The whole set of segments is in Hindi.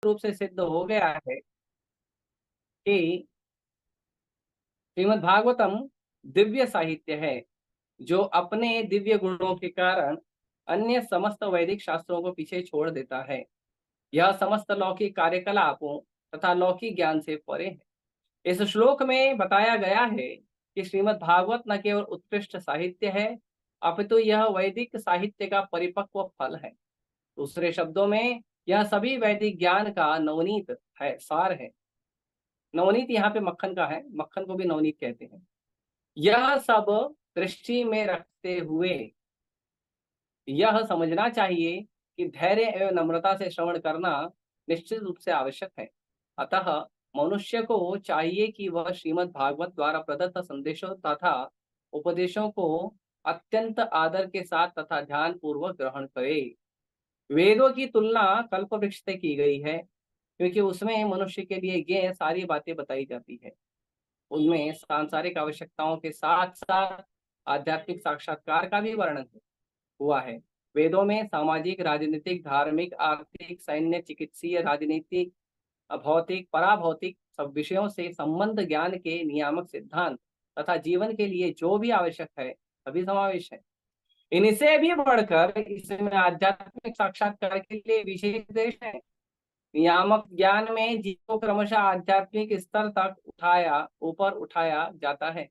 रूप से सिद्ध हो गया है कि श्रीमद् भागवतम दिव्य साहित्य है, जो अपने दिव्य गुणों के कारण अन्य समस्त वैदिक शास्त्रों को पीछे छोड़ देता है। यह समस्त लौकिक कार्यकलापों तथा लौकिक ज्ञान से परे है। इस श्लोक में बताया गया है कि श्रीमद् भागवत न केवल उत्कृष्ट साहित्य है, अपितु यह वैदिक साहित्य का परिपक्व फल है। दूसरे शब्दों में, यह सभी वैदिक ज्ञान का नवनीत है, सार है। नवनीत यहाँ पे मक्खन का है, मक्खन को भी नवनीत कहते हैं। यह सब दृष्टि में रखते हुए यह समझना चाहिए कि धैर्य एवं नम्रता से श्रवण करना निश्चित रूप से आवश्यक है। अतः मनुष्य को चाहिए कि वह श्रीमद् भागवत द्वारा प्रदत्त संदेशों तथा उपदेशों को अत्यंत आदर के साथ तथा ध्यान पूर्वक ग्रहण करे। वेदों की तुलना कल्प वृक्ष से की गई है, क्योंकि उसमें मनुष्य के लिए ये सारी बातें बताई जाती है। उनमें सांसारिक आवश्यकताओं के साथ साथ आध्यात्मिक साक्षात्कार का भी वर्णन हुआ है। वेदों में सामाजिक, राजनीतिक, धार्मिक, आर्थिक, सैन्य, चिकित्सीय, राजनीतिक, भौतिक, पराभौतिक सब विषयों से संबंध ज्ञान के नियामक सिद्धांत तथा जीवन के लिए जो भी आवश्यक है सभी समावेश है। इनसे भी बढ़कर इसमें आध्यात्मिक साक्षात्कार के लिए विशेष देश है। नियामक ज्ञान में जीव को क्रमशः आध्यात्मिक स्तर तक ऊपर उठाया जाता है,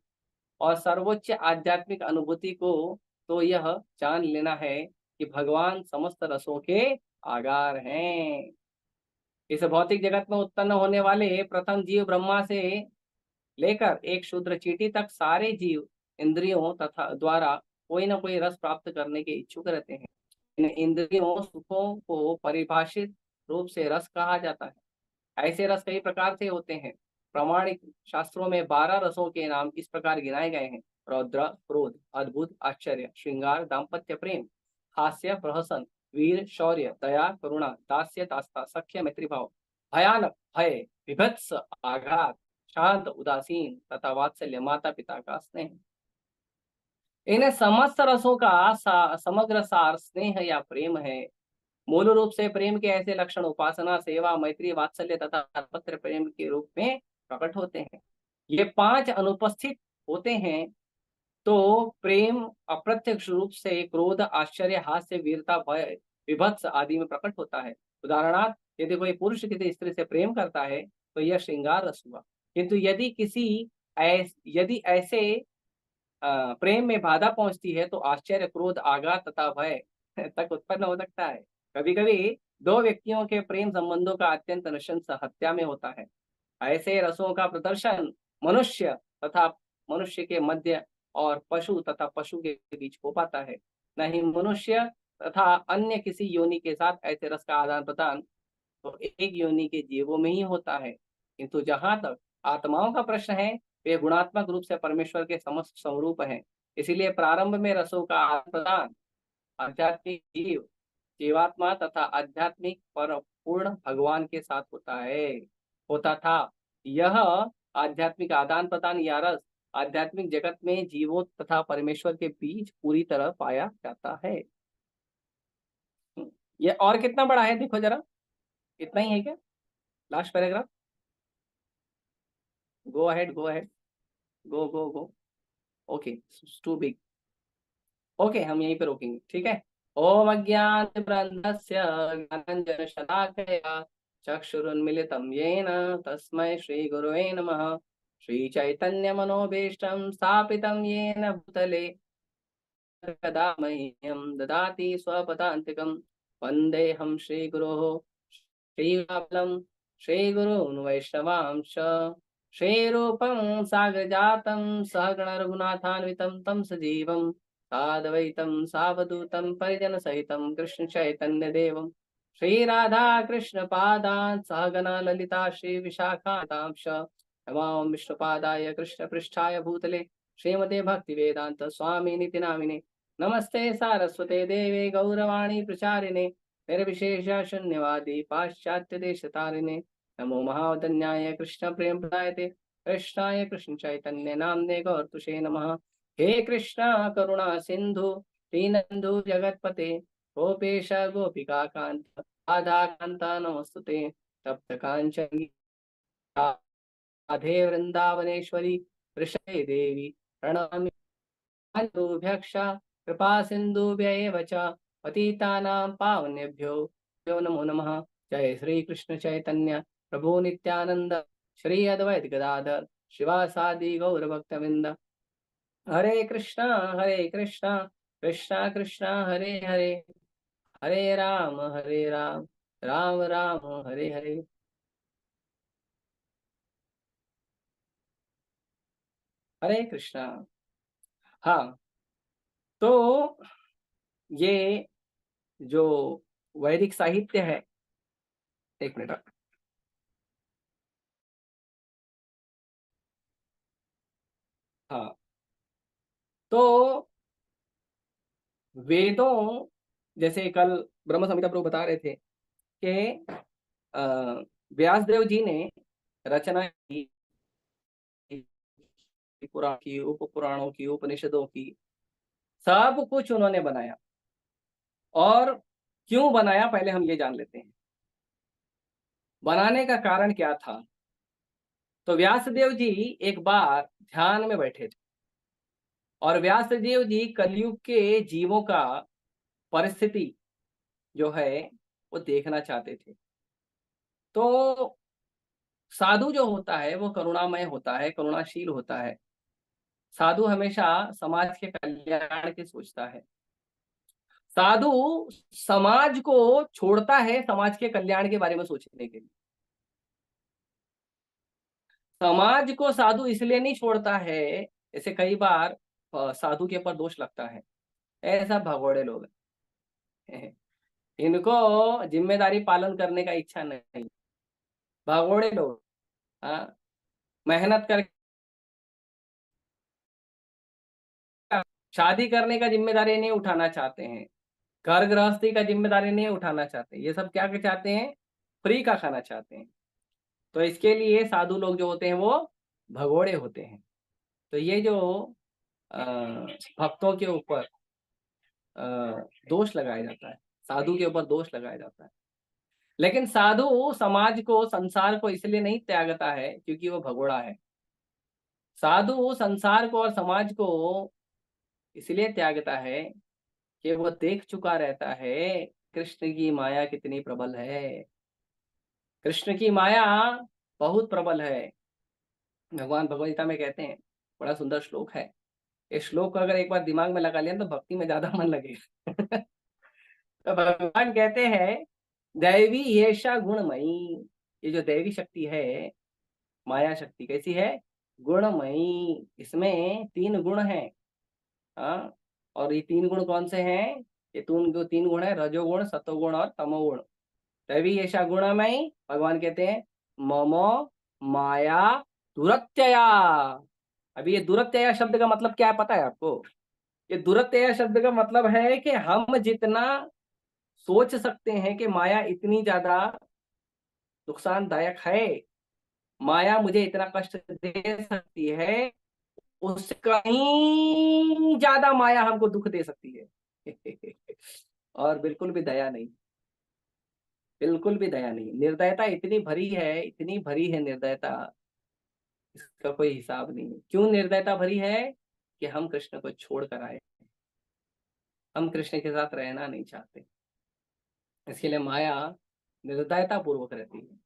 और सर्वोच्च आध्यात्मिक अनुभूति को तो यह जान लेना है कि भगवान समस्त रसों के आगार हैं। इस भौतिक जगत में उत्पन्न होने वाले प्रथम जीव ब्रह्मा से लेकर एक शूद्र चींटी तक सारे जीव इंद्रियों तथा द्वारा कोई ना कोई रस प्राप्त करने के इच्छुक रहते हैं। इन इंद्रियों सुखों को परिभाषित रूप से रस कहा जाता है। ऐसे रस कई प्रकार से होते हैं। प्रामाणिक शास्त्रों में 12 रसों के नाम इस प्रकार गिनाए गए हैं: रौद्र, क्रोध, अद्भुत, आश्चर्य, श्रृंगार, दाम्पत्य प्रेम, हास्य, प्रहसन, वीर, शौर्य, दया, करुणा, दास्य, दास्ता, सख्य, मैत्रीभाव, भयानक, भय, विभत्स, आघात, शांत, उदासीन तथा वात्सल्य, माता पिता का स्नेह। इन समस्त रसों का समग्र सार स्नेह या प्रेम है। मूल रूप से प्रेम के ऐसे लक्षण उपासना, सेवा, मैत्री, वात्सल्य तथा दाम्पत्य प्रेम के रूप में प्रकट होते हैं। ये 5 अनुपस्थित होते हैं तो प्रेम अप्रत्यक्ष रूप से क्रोध, आश्चर्य, हास्य, वीरता, भय, विभत्स आदि में प्रकट होता है। उदाहरणार्थ, यदि कोई पुरुष किसी स्त्री से प्रेम करता है तो यह श्रृंगार रस हुआ। किंतु यदि ऐसे प्रेम में बाधा पहुंचती है तो आश्चर्य, क्रोध, आघात तथा भय तक उत्पन्न हो सकता है। कभी कभी दो व्यक्तियों के प्रेम संबंधों का अत्यंत नृशंस हत्या में होता है। ऐसे रसों का प्रदर्शन मनुष्य तथा मनुष्य के मध्य और पशु तथा पशु के बीच हो पाता है। न ही मनुष्य तथा अन्य किसी योनि के साथ ऐसे रस का आदान प्रदान तो एक योनि के जीवों में ही होता है। किंतु जहां तक आत्माओं का प्रश्न है, वे गुणात्मक रूप से परमेश्वर के समस्त स्वरूप हैं। इसीलिए प्रारंभ में रसों का आदान प्रदान आध्यात्मिक जीवात्मा तथा आध्यात्मिक पर पूर्ण भगवान के साथ होता था। यह आध्यात्मिक आदान प्रदान या रस आध्यात्मिक जगत में जीवों तथा परमेश्वर के बीच पूरी तरह पाया जाता है। ये और कितना बड़ा है देखो जरा, इतना ही है क्या? Last paragraph, go ahead, go ahead, go go go. Okay, too big. Okay, हम यहीं पे रोकेंगे, ठीक है। ओम अज्ञानतिमिरान्धस्य ज्ञानाञ्जनशलाकया चक्षुरुन्मिलितं येन तस्मै श्रीगुरवे नमः। श्रीचैतन्यमनोभीष्टं स्थापितं येन भूतले कदा मह्यं ददाति स्वपदान्तिकं। वन्देऽहं श्रीगुरोः श्रीरामलं श्रीगुरून् वैष्णवांश्च श्रीरूपं साग्रजातं सहगण रघुनाथान्वितं तं सजीवं साद्वैतं सावधूतं परिजनसहितं कृष्ण चैतन्य देवं श्रीराधा कृष्ण पादान् सहगना ललिता श्री विशाखांश नमामि विष्णुपादाय कृष्ण पृष्ठाय भूतले श्रीमते भक्ति वेदांत स्वामी निति नामिने। नमस्ते सारस्वते देवे गौरवाणी प्रचारिणे निर्विशेष शून्यवादी पाश्चात्य देश तारिणे। नमो महावदन्याय कृष्ण प्रेम प्रदायते कृष्णाय कृष्ण चैतन्य नामने गौरतुषे नमः। हे कृष्णा करुणा सिंधु दीनबंधु जगतपते गोपेश गोपिका कांत राधा कांता नमस्तुते। तप्त कांचन राधे वृंदावनेश्वरी वृषभे देवी प्रणामि भ्यक्ष कृपा सिंधुभ्य एव च पतितानां पावनेभ्यो भ्यो नमो नमः। जय श्री कृष्ण चैतन्य प्रभु नित्यानंद श्री अद्वैत गदाधर शिवासादि गौर भक्तविंद। हरे कृष्णा कृष्णा कृष्णा हरे हरे, हरे राम राम राम हरे हरे। हरे कृष्णा। हाँ, तो ये जो वैदिक साहित्य है, एक मिनट। हाँ, तो वेदों, जैसे कल ब्रह्म संहिता प्रभु बता रहे थे कि व्यासदेव जी ने रचना की, पुराण की, उप पुराणों की, उपनिषदों की, सब कुछ उन्होंने बनाया। और क्यों बनाया, पहले हम ये जान लेते हैं बनाने का कारण क्या था। तो व्यासदेव जी एक बार ध्यान में बैठे थे और व्यासदेव जी कलयुग के जीवों का परिस्थिति जो है वो देखना चाहते थे। तो साधु जो होता है वो करुणामय होता है, करुणाशील होता है। साधु हमेशा समाज के कल्याण की सोचता है। साधु समाज को छोड़ता है समाज के कल्याण के बारे में सोचने के लिए। समाज को साधु इसलिए नहीं छोड़ता है, ऐसे कई बार साधु के ऊपर दोष लगता है, ऐसा भगोड़े लोग हैं। इनको जिम्मेदारी पालन करने का इच्छा नहीं, भगोड़े लोग। हाँ, मेहनत करके शादी करने का जिम्मेदारी नहीं उठाना चाहते हैं, घर गृहस्थी का जिम्मेदारी नहीं उठाना चाहते, ये सब क्या चाहते हैं, फ्री का खाना चाहते हैं। तो इसके लिए साधु लोग जो होते हैं वो भगोड़े होते हैं। तो ये जो अ, भक्तों के ऊपर दोष लगाया जाता है, साधु के ऊपर दोष लगाया जाता है। लेकिन साधु समाज को, संसार को इसलिए नहीं त्यागता है क्योंकि वो भगोड़ा है। साधु संसार को और समाज को इसलिए त्यागता है कि वो देख चुका रहता है कृष्ण की माया कितनी प्रबल है। कृष्ण की माया बहुत प्रबल है। भगवान भगवद गीता में कहते हैं, बड़ा सुंदर श्लोक है। इस श्लोक को अगर एक बार दिमाग में लगा लिया तो भक्ति में ज्यादा मन लगेगा। तो भगवान कहते हैं, दैवी येषा गुणमयी, ये जो दैवी शक्ति है, माया शक्ति कैसी है, गुणमयी। इसमें तीन गुण हैं। हाँ, और ये तीन गुण कौन से हैं, ये जो तीन गुण है, रजोगुण, सतोगुण और तमोगुण। दैवी येषा गुणमयी, भगवान कहते हैं ममो माया दुरत्यया। अभी ये दुरत्यया शब्द का मतलब क्या है पता है आपको? ये दुरत्यया शब्द का मतलब है कि हम जितना सोच सकते हैं कि माया इतनी ज्यादा नुकसानदायक है, माया मुझे इतना कष्ट दे सकती है, उससे कहीं ज्यादा माया हमको दुख दे सकती है। और बिल्कुल भी दया नहीं, बिल्कुल भी दया नहीं। निर्दयता इतनी भरी है, इतनी भरी है निर्दयता, इसका कोई हिसाब नहीं है। क्यों निर्दयता भरी है? कि हम कृष्ण को छोड़ कर आए, हम कृष्ण के साथ रहना नहीं चाहते। इसके लिए माया निर्दयता पूर्वक रहती है।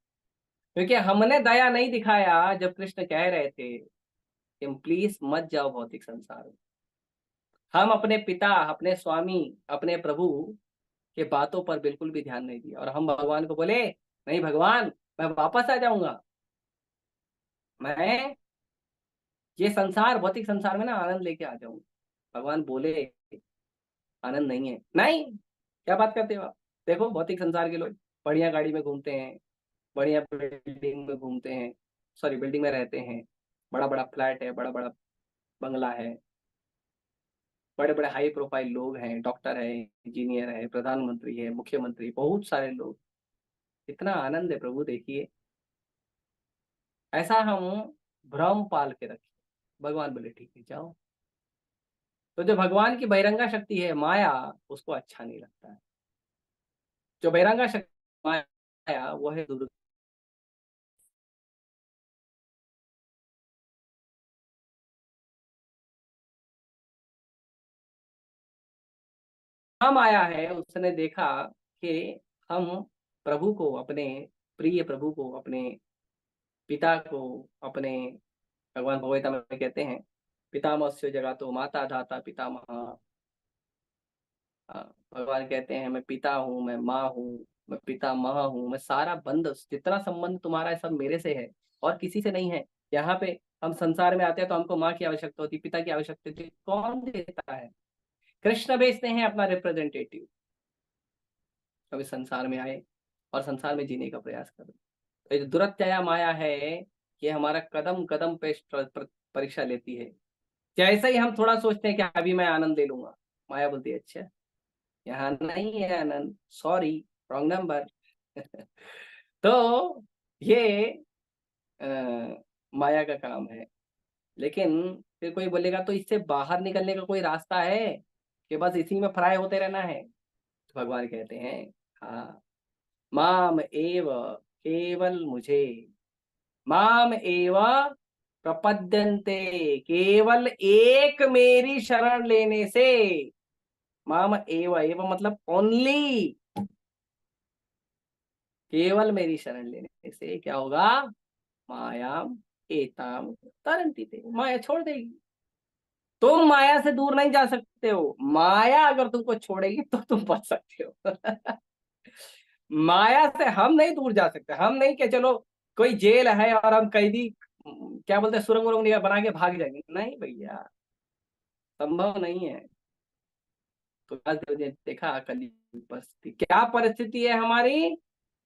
क्योंकि हमने दया नहीं दिखाया जब कृष्ण कह रहे थे कि प्लीज मत जाओ भौतिक संसार में। हम अपने पिता, अपने स्वामी, अपने प्रभु के बातों पर बिल्कुल भी ध्यान नहीं दिया और हम भगवान को बोले, नहीं भगवान, मैं वापस आ जाऊंगा, मैं ये संसार, भौतिक संसार में ना आनंद लेके आ जाऊंगा। भगवान बोले, आनंद नहीं है। नहीं, क्या बात करते हो आप? देखो भौतिक संसार के लोग बढ़िया गाड़ी में घूमते हैं, बढ़िया बिल्डिंग में घूमते हैं, सॉरी बिल्डिंग में रहते हैं, बड़ा बड़ा फ्लैट है, बड़ा बड़ा बंगला है, बड़े बड़े हाई प्रोफाइल लोग हैं, डॉक्टर है, इंजीनियर है, प्रधानमंत्री है, मुख्यमंत्री, बहुत सारे लोग, इतना आनंद है प्रभु देखिए। ऐसा हम भ्रम पाल के रखे। भगवान बोले ठीक है जाओ। तो जो भगवान की बहिरंगा शक्ति है माया, उसको अच्छा नहीं लगता है। जो बहिरंगा शक्ति माया वो है दुर्गा। आया है, उसने देखा कि हम प्रभु को, अपने प्रिय प्रभु को, अपने पिता को, अपने भगवान भगवता में कहते हैं पितामहस्य जगातो माता धाता पितामह। भगवान कहते हैं मैं पिता हूँ, मैं माँ हूँ, मैं पितामह हूँ, मैं सारा बंध, जितना संबंध तुम्हारा है सब मेरे से है और किसी से नहीं है। यहाँ पे हम संसार में आते हैं तो हमको माँ की आवश्यकता होती, पिता की आवश्यकता होती, कौन देता है? कृष्ण भेजते हैं अपना रिप्रेजेंटेटिव। कभी संसार में आए और संसार में जीने का प्रयास करो। तो ये दुरत्यया माया है कि हमारा कदम कदम पे परीक्षा लेती है। जैसे ही हम थोड़ा सोचते हैं कि अभी मैं आनंद ले लूंगा, माया बोलती है अच्छा यहाँ नहीं है आनंद, सॉरी, रॉन्ग नंबर। तो ये माया का काम है। लेकिन फिर कोई बोलेगा तो इससे बाहर निकलने का कोई रास्ता है कि बस इसी में फ्राई होते रहना है? तो भगवान कहते हैं हाँ, माम एव, केवल मुझे, माम एव प्रपद्यन्ते, केवल एक मेरी शरण लेने से, माम एव, एव मतलब ओनली, केवल मेरी शरण लेने से क्या होगा? मायाम एताम तरंती थे, माया छोड़ देगी। तुम माया से दूर नहीं जा सकते हो, माया अगर तुमको छोड़ेगी तो तुम बच सकते हो। माया से हम नहीं दूर जा सकते। हम नहीं कि चलो कोई जेल है और हम कैदी, क्या बोलते हैं, सुरंग उरंग बना के भाग जाएंगे, नहीं भैया, संभव नहीं है। तो व्यासदेव जी ने देखा कलयुग परिस्थिति, क्या परिस्थिति है हमारी।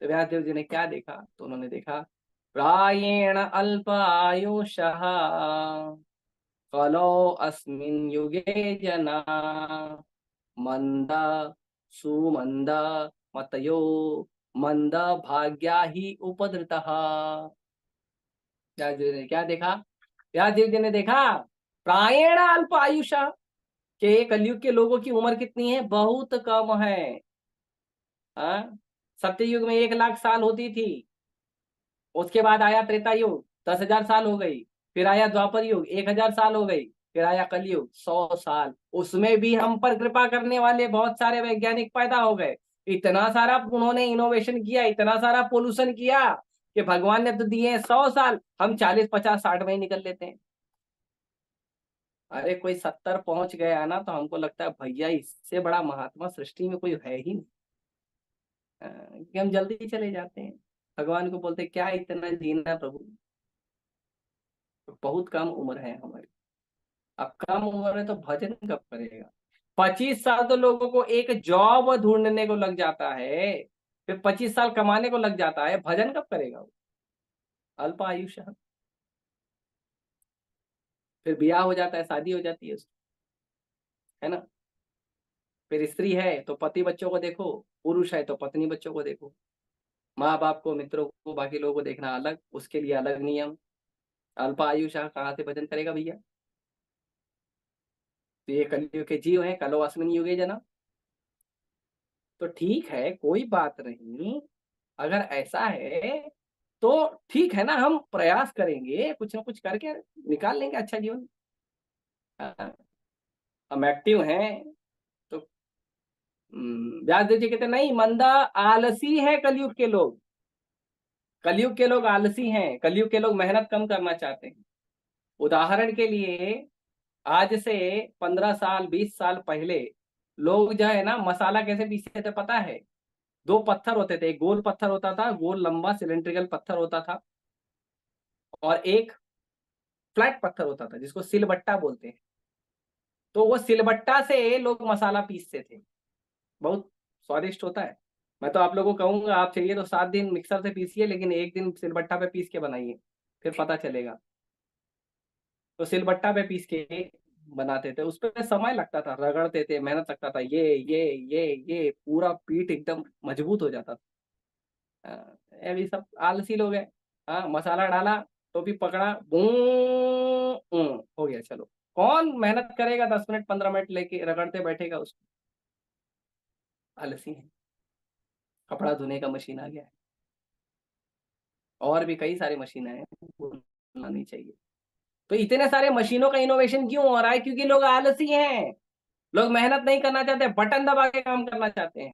तो व्यासदेव जी ने क्या देखा? तो उन्होंने देखा प्रायेण अल्प आयुषः कलो अस्मिन् युगे जना मंद सुमंद मतयो मंद भाग्या ही उपद्रुतः। व्यासदेव जी ने क्या देखा? व्यासदेव जी ने देखा प्रायेण अल्प आयुषः, के कलयुग के लोगों की उम्र कितनी है? बहुत कम है। हाँ, सत्ययुग में 1 लाख साल होती थी, उसके बाद आया त्रेता युग, 10,000 साल हो गई, फिर आया द्वापर युग, 1,000 साल हो गई, फिर आया कलयुग 100 साल। उसमें भी हम पर कृपा करने वाले बहुत सारे वैज्ञानिक पैदा हो गए। इतना सारा उन्होंने इनोवेशन किया, इतना सारा पोल्यूशन किया कि भगवान ने तो दिए 100 साल, हम 40 50 60 में ही निकल लेते हैं। अरे कोई 70 पहुंच गया ना तो हमको लगता है भैया इससे बड़ा महात्मा सृष्टि में कोई है ही नहीं। कि हम जल्दी चले जाते हैं, भगवान को बोलते क्या इतना जीना प्रभु, बहुत कम उम्र है हमारी। अब कम उम्र है तो भजन कब करेगा? 25 साल तो लोगों को एक जॉब ढूंढने को लग जाता है, फिर 25 साल कमाने को लग जाता है, भजन कब करेगा वो? अल्प आयुष, फिर ब्याह हो जाता है, शादी हो जाती है उसकी, है ना? फिर स्त्री है तो पति बच्चों को देखो, पुरुष है तो पत्नी बच्चों को देखो, माँ बाप को, मित्रों को, बाकी लोगों को देखना अलग, उसके लिए अलग नियम। अल्प आयुष कहाँ से भजन करेगा भैया? तो ये कलयुग के जीव हैं, कलो अस्मिन युगे जना। तो ठीक है, कोई बात नहीं, अगर ऐसा है तो ठीक है ना, हम प्रयास करेंगे, कुछ ना कुछ करके निकाल लेंगे अच्छा जीवन। हाँ, हम एक्टिव हैं तो व्यासदेव जी कहते नहीं, मंदा आलसी है कलयुग के लोग, कलयुग के लोग आलसी हैं, कलयुग के लोग मेहनत कम करना चाहते हैं। उदाहरण के लिए आज से 15 साल 20 साल पहले लोग जो है ना मसाला कैसे पीसते थे पता है? 2 पत्थर होते थे, एक गोल पत्थर होता था, गोल लंबा सिलेंड्रिकल पत्थर होता था, और एक फ्लैट पत्थर होता था जिसको सिलबट्टा बोलते हैं। तो वो सिलबट्टा से लोग मसाला पीसते थे, बहुत स्वादिष्ट होता है। मैं तो आप लोगों को कहूंगा आप चाहिए तो 7 दिन मिक्सर से पीसिए, लेकिन एक दिन सिलबट्टा पे पीस के बनाइए, फिर पता चलेगा। तो सिलबट्टा पे पीस के बनाते थे, उस पर समय लगता था, रगड़ते थे, मेहनत लगता था, ये पूरा पीठ एकदम मजबूत हो जाता था। अभी सब आलसी लोग हैं। हाँ, मसाला डाला, टोपी पकड़ा, हो गया, चलो। कौन मेहनत करेगा 10 मिनट 15 मिनट लेके रगड़ते बैठेगा उसको? आलसी है। कपड़ा धोने का मशीन आ गया है, और भी कई सारी मशीनें हैं, वो लानी चाहिए। तो इतने सारे मशीनों का इनोवेशन क्यों हो रहा है? क्योंकि लोग आलसी हैं। लोग मेहनत नहीं करना चाहते, बटन दबा के काम करना चाहते हैं।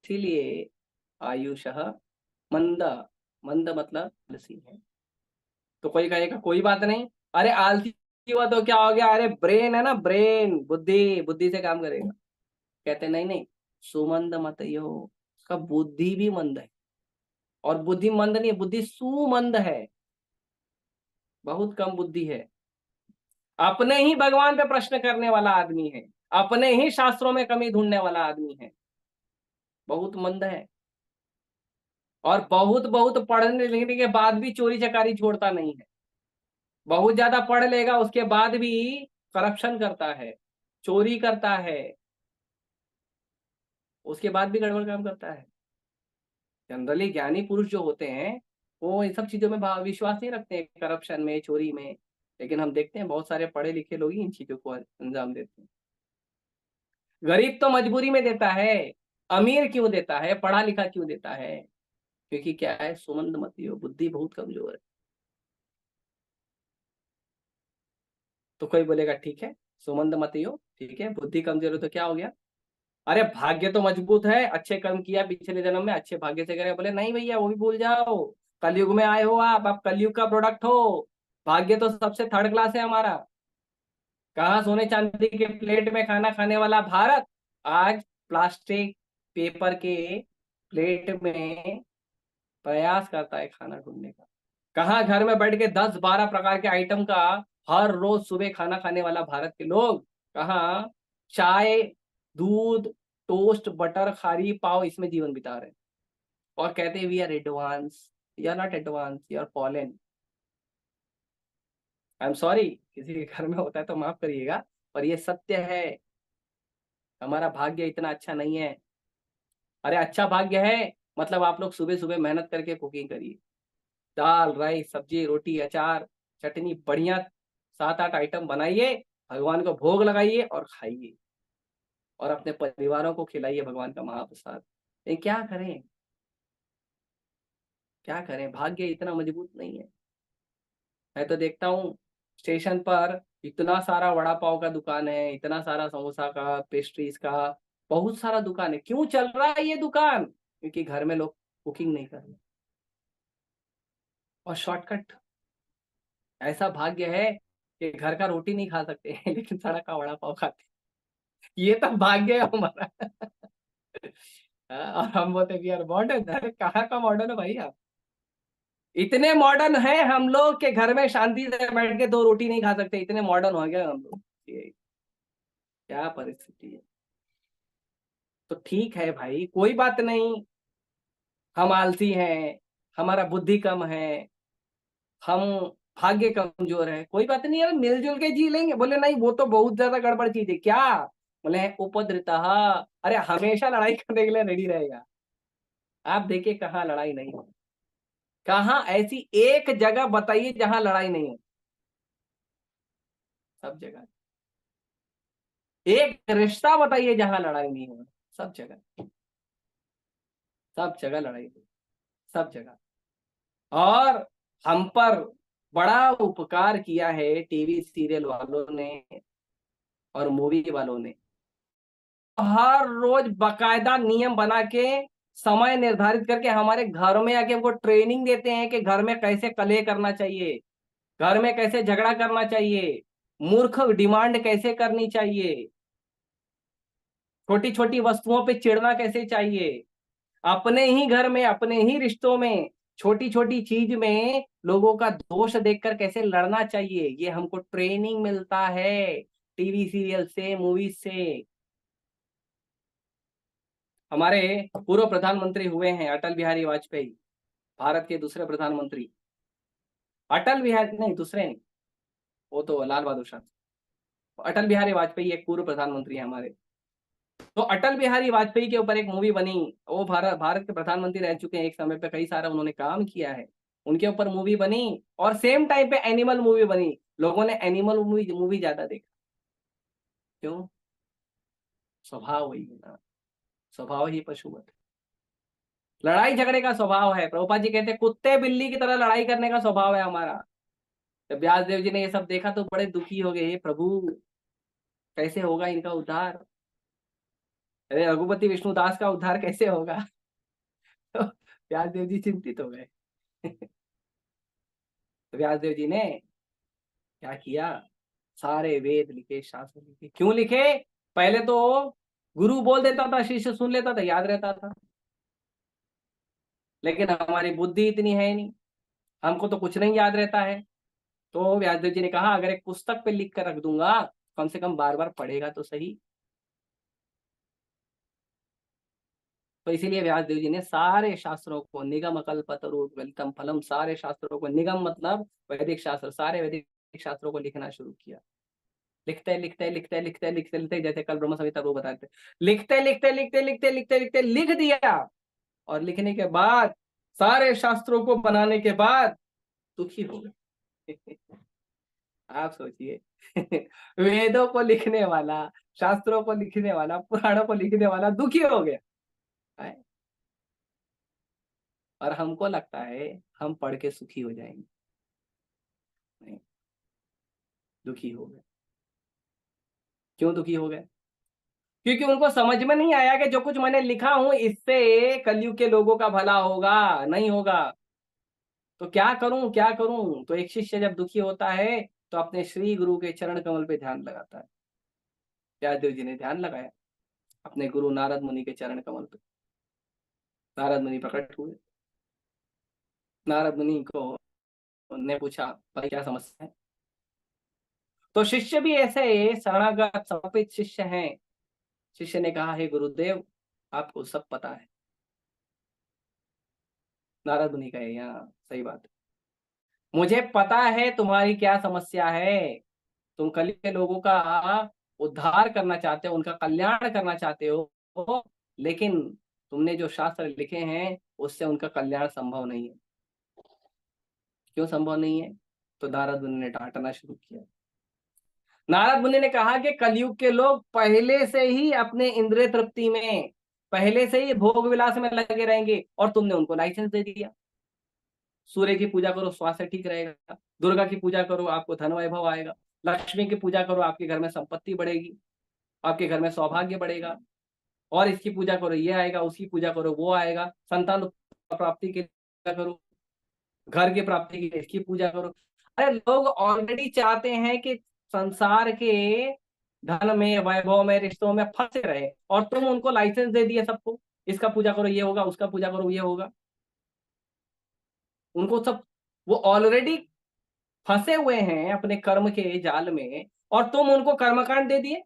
इसीलिए आयुषः मंद, मंद मतलब आलसी है। तो कोई कहेगा कोई बात नहीं, अरे आलसी हुआ तो क्या हो गया, अरे ब्रेन है ना, ब्रेन, बुद्धि, बुद्धि से काम करेगा। कहते नहीं नहीं, सुमंद मत यो, उसका बुद्धि भी मंद है। और बुद्धि मंद नहीं है, बुद्धि सुमंद है, बहुत कम बुद्धि है। अपने ही भगवान पे प्रश्न करने वाला आदमी है, अपने ही शास्त्रों में कमी ढूंढने वाला आदमी है, बहुत मंद है। और बहुत बहुत पढ़ने लिखने के बाद भी चोरी चकारी छोड़ता नहीं है। बहुत ज्यादा पढ़ लेगा उसके बाद भी करप्शन करता है, चोरी करता है, उसके बाद भी गड़बड़ काम करता है। जनरली ज्ञानी पुरुष जो होते हैं वो इन सब चीजों में विश्वास नहीं रखते हैं, करप्शन में, चोरी में। लेकिन हम देखते हैं बहुत सारे पढ़े लिखे लोग ही इन चीजों को अंजाम देते हैं। गरीब तो मजबूरी में देता है, अमीर क्यों देता है, पढ़ा लिखा क्यों देता है? क्योंकि क्या है, सुमंद मती हो, बुद्धि बहुत कमजोर है। तो कोई बोलेगा ठीक है, सुमंद मती हो, ठीक है, बुद्धि कमजोर है तो क्या हो गया? अरे भाग्य तो मजबूत है, अच्छे कर्म किया पिछले जन्म में, अच्छे भाग्य से करे। बोले नहीं भैया, वो भी भूल जाओ, कलयुग में आए हो आप कलयुग का प्रोडक्ट हो। भाग्य तो सबसे थर्ड क्लास है हमारा। कहाँ सोने चांदी के प्लेट में खाना खाने वाला भारत, आज प्लास्टिक पेपर के प्लेट में प्रयास करता है खाना ढूंढने का। कहाँ घर में बैठ के 10-12 प्रकार के आइटम का हर रोज सुबह खाना खाने वाला भारत के लोग, कहाँ चाय, दूध, टोस्ट, बटर, खारी, पाव, इसमें जीवन बिता रहे हैं। और कहते हैं we are advance. You are not advance, you are fallen. I am sorry, किसी के घर में होता है तो माफ करिएगा, पर ये सत्य है। हमारा भाग्य इतना अच्छा नहीं है। अरे अच्छा भाग्य है, मतलब आप लोग सुबह सुबह मेहनत करके कुकिंग करिए, दाल, राइस, सब्जी, रोटी, अचार, चटनी, बढ़िया 7-8 आइटम बनाइए, भगवान को भोग लगाइए और खाइए, और अपने परिवारों को खिलाइए भगवान का महाप्रसाद। ये क्या करें, क्या करें, भाग्य इतना मजबूत नहीं है। मैं तो देखता हूँ स्टेशन पर इतना सारा वड़ा पाव का दुकान है, इतना सारा समोसा का, पेस्ट्रीज का, बहुत सारा दुकान है। क्यों चल रहा है ये दुकान? क्योंकि घर में लोग कुकिंग नहीं कर रहे। और शॉर्टकट, ऐसा भाग्य है कि घर का रोटी नहीं खा सकते हैं लेकिन सड़क का वड़ा पाव खाते हैं। ये तो भाग्य है हमारा। हाँ, और हम बोलते हैं यार मॉडर्न, अरे कहाँ का मॉडर्न है भाई आप? इतने मॉडर्न है हम लोग के घर में शांति से बैठ के 2 रोटी नहीं खा सकते, इतने मॉडर्न हो गए हम लोग। ये क्या परिस्थिति है। तो ठीक है भाई, कोई बात नहीं, हम आलसी हैं, हमारा बुद्धि कम है, हम भाग्य कमजोर है, कोई बात नहीं यार, मिलजुल के जी लेंगे। बोले नहीं वो तो बहुत ज्यादा गड़बड़ चीज है क्या? बोले उपद्रता, अरे हमेशा लड़ाई करने के लिए रेडी रहेगा। आप देखिए कहाँ लड़ाई नहीं हो, कहाँ ऐसी एक जगह बताइए जहां लड़ाई नहीं हो? सब जगह। एक रिश्ता बताइए जहां लड़ाई नहीं हो? सब जगह, सब जगह लड़ाई हो, सब जगह। और हम पर बड़ा उपकार किया है टीवी सीरियल वालों ने और मूवी वालों ने। हर रोज बकायदा नियम बना के, समय निर्धारित करके हमारे घर में आके हमको ट्रेनिंग देते हैं कि घर में कैसे कलह करना चाहिए, घर में कैसे झगड़ा करना चाहिए, मूर्ख डिमांड कैसे करनी चाहिए, छोटी छोटी वस्तुओं पे चिढ़ना कैसे चाहिए, अपने ही घर में, अपने ही रिश्तों में, छोटी छोटी चीज में लोगों का दोष देखकर कैसे लड़ना चाहिए, ये हमको ट्रेनिंग मिलता है टीवी सीरियल से, मूवीज से। हमारे पूर्व प्रधानमंत्री हुए हैं अटल बिहारी वाजपेयी, भारत के दूसरे प्रधानमंत्री। अटल बिहारी नहीं, दूसरे नहीं, वो तो लाल बहादुर शास्त्री। अटल बिहारी वाजपेयी एक पूर्व प्रधानमंत्री है हमारे। तो अटल बिहारी वाजपेयी के ऊपर एक मूवी बनी। वो भारत भारत के प्रधानमंत्री रह चुके हैं एक समय पे, कई सारा उन्होंने काम किया है, उनके ऊपर मूवी बनी। और सेम टाइम पे एनिमल मूवी बनी, लोगों ने एनिमल मूवी मूवी ज्यादा देखा। क्यों? स्वभाव वही है ना, स्वभाव ही पशुवत है। लड़ाई झगड़े का स्वभाव है, प्रभुपाद जी कहते हैं कुत्ते बिल्ली की तरह लड़ाई करने का स्वभाव है हमारा। जब व्यास देव जी ने ये सब देखा तो बड़े दुखी हो गए, हे प्रभु कैसे होगा इनका उद्धार? अरे रघुपति विष्णुदास का उद्धार कैसे होगा? तो व्यासदेव जी चिंतित हो गए। तो व्यासदेव जी ने क्या किया, सारे वेद लिखे, शास्त्र लिखे। क्यों लिखे? पहले तो गुरु बोल देता था, शिष्य सुन लेता था, याद रहता था। लेकिन हमारी बुद्धि इतनी है नहीं, हमको तो कुछ नहीं याद रहता है। तो व्यासदेव जी ने कहा अगर एक पुस्तक पे लिख कर रख दूंगा, कम से कम बार बार पढ़ेगा तो सही। तो इसीलिए व्यासदेव जी ने सारे शास्त्रों को, निगम कल्पतरु गलितम फलम, सारे शास्त्रों को, निगम मतलब वैदिक शास्त्र, सारे वैदिक शास्त्रों को लिखना शुरू किया। लिखते लिखते लिखते लिखते लिखते लिखते, जैसे कल ब्रह्म संहिता वो बताते, लिखते लिखते लिखते लिखते लिखते लिखते लिख दिया। और लिखने के बाद, सारे शास्त्रों को बनाने के बाद दुखी हो गए। आप सोचिए, वेदों को लिखने वाला, शास्त्रों को लिखने वाला, पुराणों को लिखने वाला दुखी हो गया है? और हमको लगता है हम पढ़ के सुखी हो जाएंगे। नहीं, दुखी हो गए। क्यों दुखी हो गए? क्योंकि उनको समझ में नहीं आया कि जो कुछ मैंने लिखा हूं इससे कलयुग के लोगों का भला होगा, नहीं होगा। तो क्या करूं क्या करूं? तो एक शिष्य जब दुखी होता है तो अपने श्री गुरु के चरण कमल पे ध्यान लगाता है। व्यासदेव जी ने ध्यान लगाया अपने गुरु नारद मुनि के चरण कमल पे। नारद मुनि प्रकट हुए। नारद मुनि को ने पूछा भाई क्या समस्या है? तो शिष्य भी ऐसे शरणागत समर्पित शिष्य हैं। शिष्य ने कहा हे गुरुदेव, आपको सब पता है। नारद मुनि कहे यहाँ सही बात है, मुझे पता है तुम्हारी क्या समस्या है। तुम कल के लोगों का उद्धार करना चाहते हो, उनका कल्याण करना चाहते हो, लेकिन तुमने जो शास्त्र लिखे हैं उससे उनका कल्याण संभव नहीं है। क्यों संभव नहीं है? तो नारद मुनि ने डांटना शुरू किया। नारद मुनि ने कहा कि कलयुग के लोग पहले से ही अपने इंद्रिय तृप्ति में, पहले से ही भोग विलास में लगे रहेंगे, और तुमने उनको लाइसेंस दे दिया। सूर्य की पूजा करो, स्वास्थ्य ठीक रहेगा। दुर्गा की पूजा करो, आपको धन वैभव आएगा। लक्ष्मी की पूजा करो, आपके घर में संपत्ति बढ़ेगी, आपके घर में सौभाग्य बढ़ेगा। और इसकी पूजा करो, ये आएगा, उसकी पूजा करो, वो आएगा। संतान प्राप्ति की पूजा करो, घर की प्राप्ति की इसकी पूजा करो। अरे लोग ऑलरेडी चाहते हैं कि संसार के धन में, वैभव में, रिश्तों में फंसे रहे, और तुम उनको लाइसेंस दे दिए सबको, इसका पूजा करो ये होगा, उसका पूजा करो ये होगा। उनको सब, वो ऑलरेडी फंसे हुए हैं अपने कर्म के जाल में, और तुम उनको कर्मकांड दे दिए,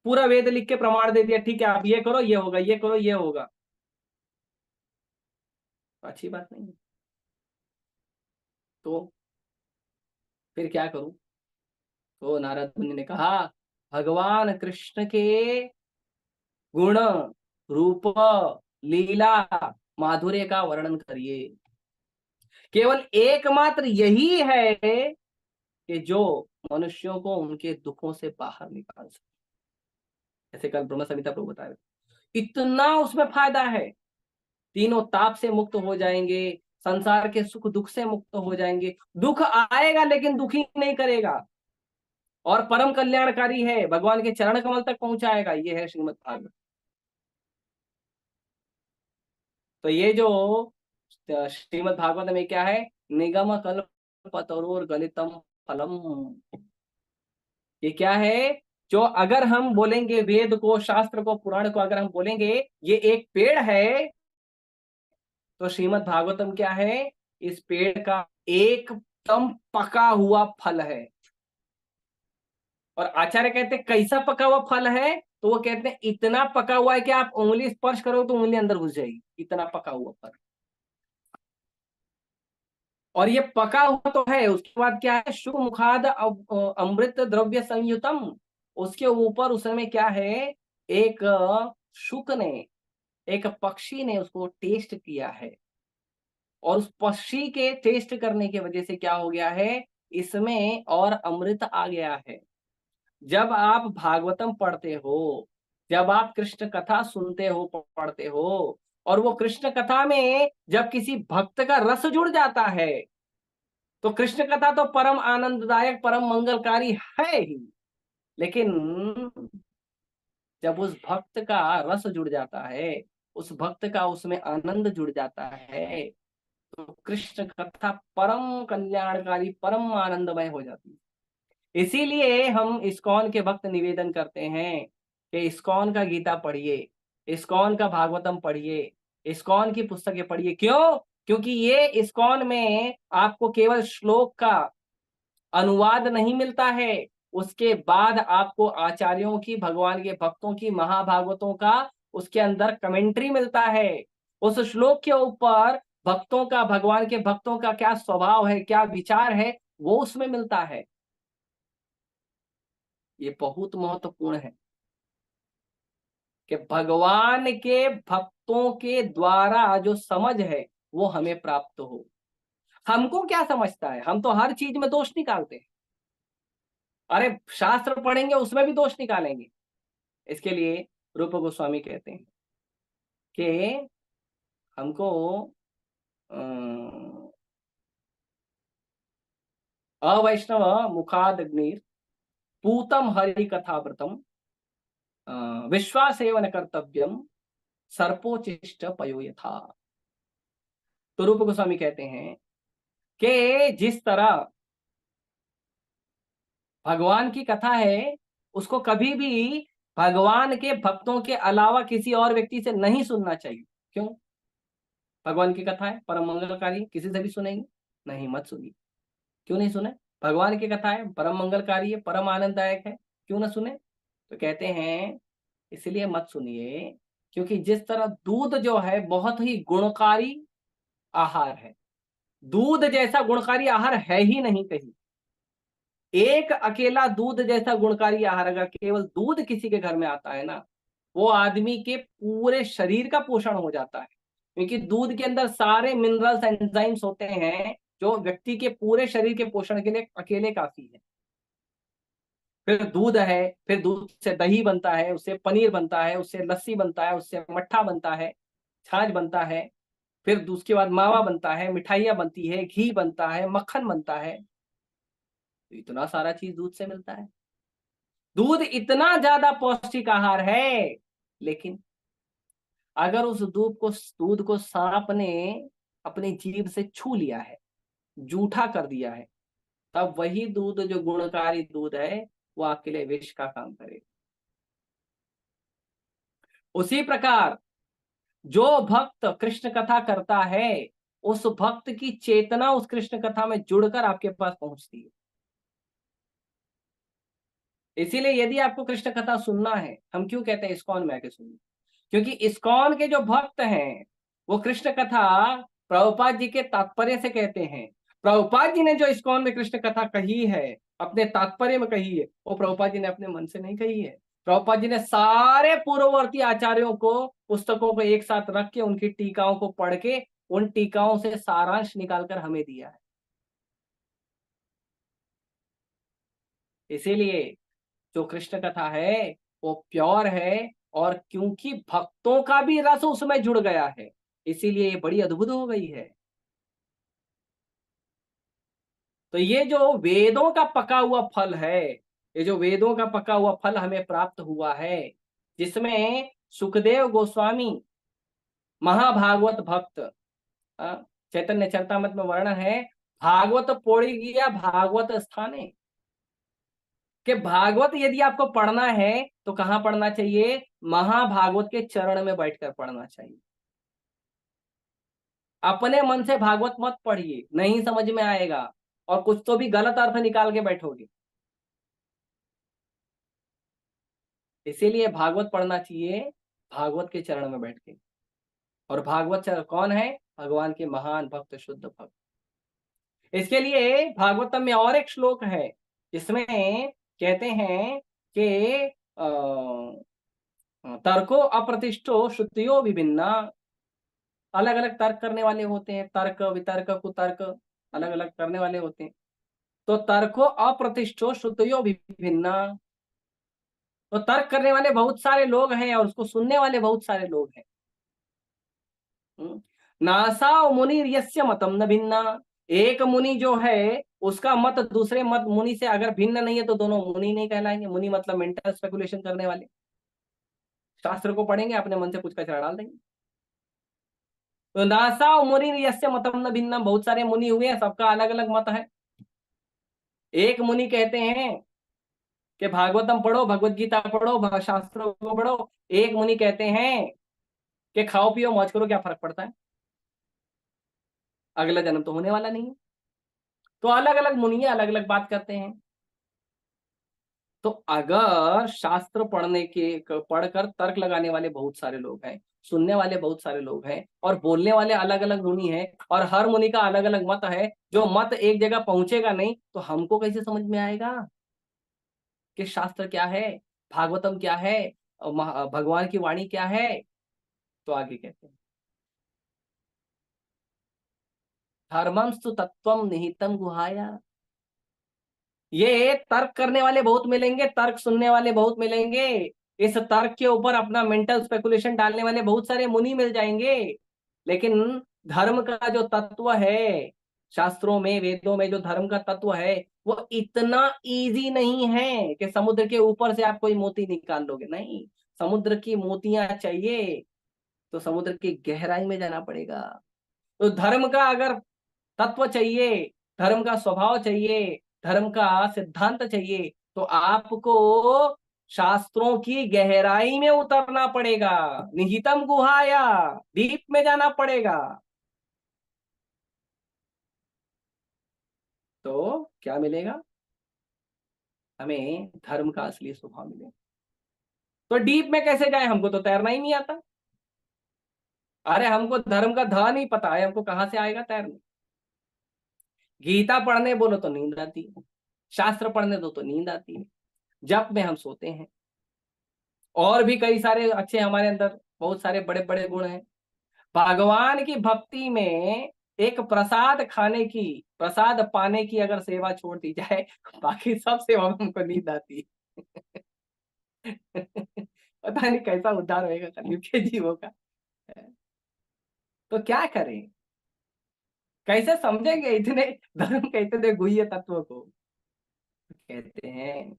पूरा वेद लिख के प्रमाण दे दिया, ठीक है आप ये करो ये होगा, ये करो ये होगा। अच्छी बात नहीं है। तो फिर क्या करूं? तो नारद मुनि ने कहा भगवान कृष्ण के गुण, रूप, लीला, माधुर्य का वर्णन करिए। केवल एकमात्र यही है कि जो मनुष्यों को उनके दुखों से बाहर निकाल सके। ऐसे कल ब्रह्म संहिता प्रभु बताया, इतना उसमें फायदा है। तीनों ताप से मुक्त हो जाएंगे, संसार के सुख दुख से मुक्त हो जाएंगे। दुख आएगा लेकिन दुखी नहीं करेगा, और परम कल्याणकारी है, भगवान के चरण कमल तक पहुंचाएगा। ये है श्रीमद् भागवत। तो ये जो श्रीमद् भागवत में क्या है, निगम कल्प तरोर गलितम फलम। ये क्या है? जो अगर हम बोलेंगे वेद को, शास्त्र को, पुराण को अगर हम बोलेंगे ये एक पेड़ है, तो श्रीमद् भागवतम क्या है? इस पेड़ का एकदम पका हुआ फल है। और आचार्य कहते हैं कैसा पका हुआ फल है? तो वो कहते हैं इतना पका हुआ है कि आप उंगली स्पर्श करो तो उंगली अंदर घुस जाएगी, इतना पका हुआ फल। और ये पका हुआ तो है, उसके बाद क्या है, शुक मुखाद अमृत द्रव्य संयुतम। उसके ऊपर उसमें क्या है, एक शुक ने, एक पक्षी ने उसको टेस्ट किया है, और उस पक्षी के टेस्ट करने की वजह से क्या हो गया है, इसमें और अमृत आ गया है। जब आप भागवतम पढ़ते हो, जब आप कृष्ण कथा सुनते हो, पढ़ते हो, और वो कृष्ण कथा में जब किसी भक्त का रस जुड़ जाता है, तो कृष्ण कथा तो परम आनंददायक, परम मंगलकारी है ही, लेकिन जब उस भक्त का रस जुड़ जाता है, उस भक्त का उसमें आनंद जुड़ जाता है, तो कृष्ण कथा परम कल्याणकारी, परम आनंदमय हो जाती है। इसीलिए हम इस्कॉन के भक्त निवेदन करते हैं कि इस्कॉन का गीता पढ़िए, इस्कॉन का भागवतम पढ़िए, इस्कॉन की पुस्तकें पढ़िए। क्यों? क्योंकि ये इस्कॉन में आपको केवल श्लोक का अनुवाद नहीं मिलता है, उसके बाद आपको आचार्यों की, भगवान के भक्तों की, महाभागवतों का उसके अंदर कमेंट्री मिलता है। उस श्लोक के ऊपर भक्तों का, भगवान के भक्तों का क्या स्वभाव है, क्या विचार है, वो उसमें मिलता है। ये बहुत महत्वपूर्ण है कि भगवान के भक्तों के द्वारा जो समझ है वो हमें प्राप्त हो। हमको क्या समझता है, हम तो हर चीज में दोष निकालते हैं। अरे शास्त्र पढ़ेंगे उसमें भी दोष निकालेंगे। इसके लिए रूप गोस्वामी कहते हैं कि हमको अवैष्णव मुखादग्निर पूतम हरि कथाव्रतम विश्वासेवन कर्तव्यम सर्पोचिष्ट पयो यथा। तो रूप गोस्वामी कहते हैं कि जिस तरह भगवान की कथा है, उसको कभी भी भगवान के भक्तों के अलावा किसी और व्यक्ति से नहीं सुनना चाहिए। क्यों? भगवान की कथा है, परम मंगलकारी, किसी से भी सुनेंगे नहीं, मत सुनिए। क्यों नहीं सुने? भगवान की कथा है, परम मंगलकारी है, परम आनंददायक है, क्यों ना सुने? तो कहते हैं इसलिए मत सुनिए क्योंकि जिस तरह दूध जो है बहुत ही गुणकारी आहार है, दूध जैसा गुणकारी आहार है ही नहीं कहीं। एक अकेला दूध जैसा गुणकारी आहार अगर केवल दूध किसी के घर में आता है ना, वो आदमी के पूरे शरीर का पोषण हो जाता है। क्योंकि दूध के अंदर सारे मिनरल्स, एंजाइम्स होते हैं जो व्यक्ति के पूरे शरीर के पोषण के लिए अकेले काफी है। फिर दूध है, फिर दूध से दही बनता है, उससे पनीर बनता है, उससे लस्सी बनता है, उससे मट्ठा बनता है, छाछ बनता है, फिर उसके बाद मावा बनता है, मिठाइयाँ बनती है, घी बनता है, मक्खन बनता है। तो इतना सारा चीज दूध से मिलता है। दूध इतना ज्यादा पौष्टिक आहार है, लेकिन अगर उस दूध को सांप ने अपनी जीभ से छू लिया है, जूठा कर दिया है, तब वही दूध जो गुणकारी दूध है वो आपके लिए विष का काम करेगा। उसी प्रकार जो भक्त कृष्ण कथा करता है, उस भक्त की चेतना उस कृष्ण कथा में जुड़कर आपके पास पहुंचती है। इसीलिए यदि आपको कृष्ण कथा सुनना है, हम क्यों कहते हैं इस्कॉन में आके सुनिए? क्योंकि इस्कॉन के जो भक्त हैं वो कृष्ण कथा प्रभुपाद जी के तात्पर्य से कहते हैं। प्रभुपाद जी ने जो इस्कॉन में कृष्ण कथा कही है, अपने तात्पर्य में कही है, वो प्रभुपाद जी ने अपने मन से नहीं कही है। प्रभुपाद जी ने सारे पूर्ववर्ती आचार्यों को, पुस्तकों को एक साथ रख के, उनकी टीकाओं को पढ़ के, उन टीकाओं से सारांश निकालकर हमें दिया है। इसीलिए जो कृष्ण कथा है वो प्योर है, और क्योंकि भक्तों का भी रस उसमें जुड़ गया है, इसीलिए ये बड़ी अद्भुत हो गई है। तो ये जो वेदों का पका हुआ फल है, ये जो वेदों का पका हुआ फल हमें प्राप्त हुआ है, जिसमें सुखदेव गोस्वामी महाभागवत भक्त, चैतन्य चरितामृत में वर्णन है, भागवत पौड़ी गया भागवत स्थाने, कि भागवत यदि आपको पढ़ना है तो कहां पढ़ना चाहिए? महाभागवत के चरण में बैठकर पढ़ना चाहिए। अपने मन से भागवत मत पढ़िए, नहीं समझ में आएगा और कुछ तो भी गलत अर्थ निकाल के बैठोगे। इसीलिए भागवत पढ़ना चाहिए भागवत के चरण में बैठ के। और भागवत कौन है? भगवान के महान भक्त, शुद्ध भक्त। इसके लिए भागवतम में और एक श्लोक है जिसमें कहते हैं कि तर्को अप्रतिष्ठो श्रुतियो विभिन्ना। अलग अलग तर्क करने वाले होते हैं, तर्क वितर्क कुतर्क अलग अलग करने वाले होते हैं। तो तर्को अप्रतिष्ठो श्रुतियो विभिन्ना, तो तर्क करने वाले बहुत सारे लोग हैं और उसको सुनने वाले बहुत सारे लोग हैं। नासा मुनि यस्य मतम न भिन्ना, एक मुनि जो है उसका मत दूसरे मत मुनि से अगर भिन्न नहीं है तो दोनों मुनि नहीं कहलाएंगे। मुनि मतलब मेंटल स्पेकुलेशन करने वाले, शास्त्र को पढ़ेंगे अपने मन से कुछ कचरा डाल देंगे। तो नासा मुनि यस्य मतम न भिन्नम, बहुत सारे मुनि हुए हैं, सबका अलग अलग मत है। एक मुनि कहते हैं कि भागवतम पढ़ो, भगवत गीता पढ़ो, शास्त्रों को पढ़ो। एक मुनि कहते हैं कि खाओ पियो मौज करो, क्या फर्क पड़ता है, अगला जन्म तो होने वाला नहीं है। तो अलग अलग मुनि अलग अलग बात करते हैं। तो अगर शास्त्र पढ़ने के पढ़कर तर्क लगाने वाले बहुत सारे लोग हैं, सुनने वाले बहुत सारे लोग हैं, और बोलने वाले अलग अलग मुनि हैं, और हर मुनि का अलग अलग मत है, जो मत एक जगह पहुंचेगा नहीं, तो हमको कैसे समझ में आएगा कि शास्त्र क्या है, भागवतम क्या है, और भगवान की वाणी क्या है। तो आगे कहते हैं, धर्मंस्तु तत्वम निहितम गुहाया। ये तर्क करने वाले बहुत मिलेंगे, तर्क सुनने वाले बहुत मिलेंगे, इस तर्क के ऊपर अपना मेंटल स्पेकुलेशन डालने वाले बहुत सारे मुनि मिल जाएंगे, लेकिन धर्म का जो तत्व है, शास्त्रों में वेदों में जो धर्म का तत्व है, वो इतना इजी नहीं है कि समुद्र के ऊपर से आप कोई मोती निकाल लोगे। नहीं, समुद्र की मोतियां चाहिए तो समुद्र की गहराई में जाना पड़ेगा। तो धर्म का अगर तत्व चाहिए, धर्म का स्वभाव चाहिए, धर्म का सिद्धांत चाहिए, तो आपको शास्त्रों की गहराई में उतरना पड़ेगा, निहितम गुहाया, डीप में जाना पड़ेगा। तो क्या मिलेगा हमें, धर्म का असली स्वभाव मिलेगा। तो डीप में कैसे जाए, हमको तो तैरना ही नहीं आता। अरे हमको धर्म का धा नहीं पता है, हमको कहां से आएगा तैरना। गीता पढ़ने बोलो तो नींद आती है, शास्त्र पढ़ने दो तो नींद आती है, जप में हम सोते हैं, और भी कई सारे अच्छे हमारे अंदर बहुत सारे बड़े बड़े गुण हैं। भगवान की भक्ति में एक प्रसाद खाने की, प्रसाद पाने की अगर सेवा छोड़ दी जाए, बाकी सब सेवा में हमको नींद आती है। पता नहीं कैसा उद्धार होएगा कलयुग के जीवों का। तो क्या करें, कैसे समझेंगे इतने धर्म के इतने गुह्य तत्व को। कहते हैं,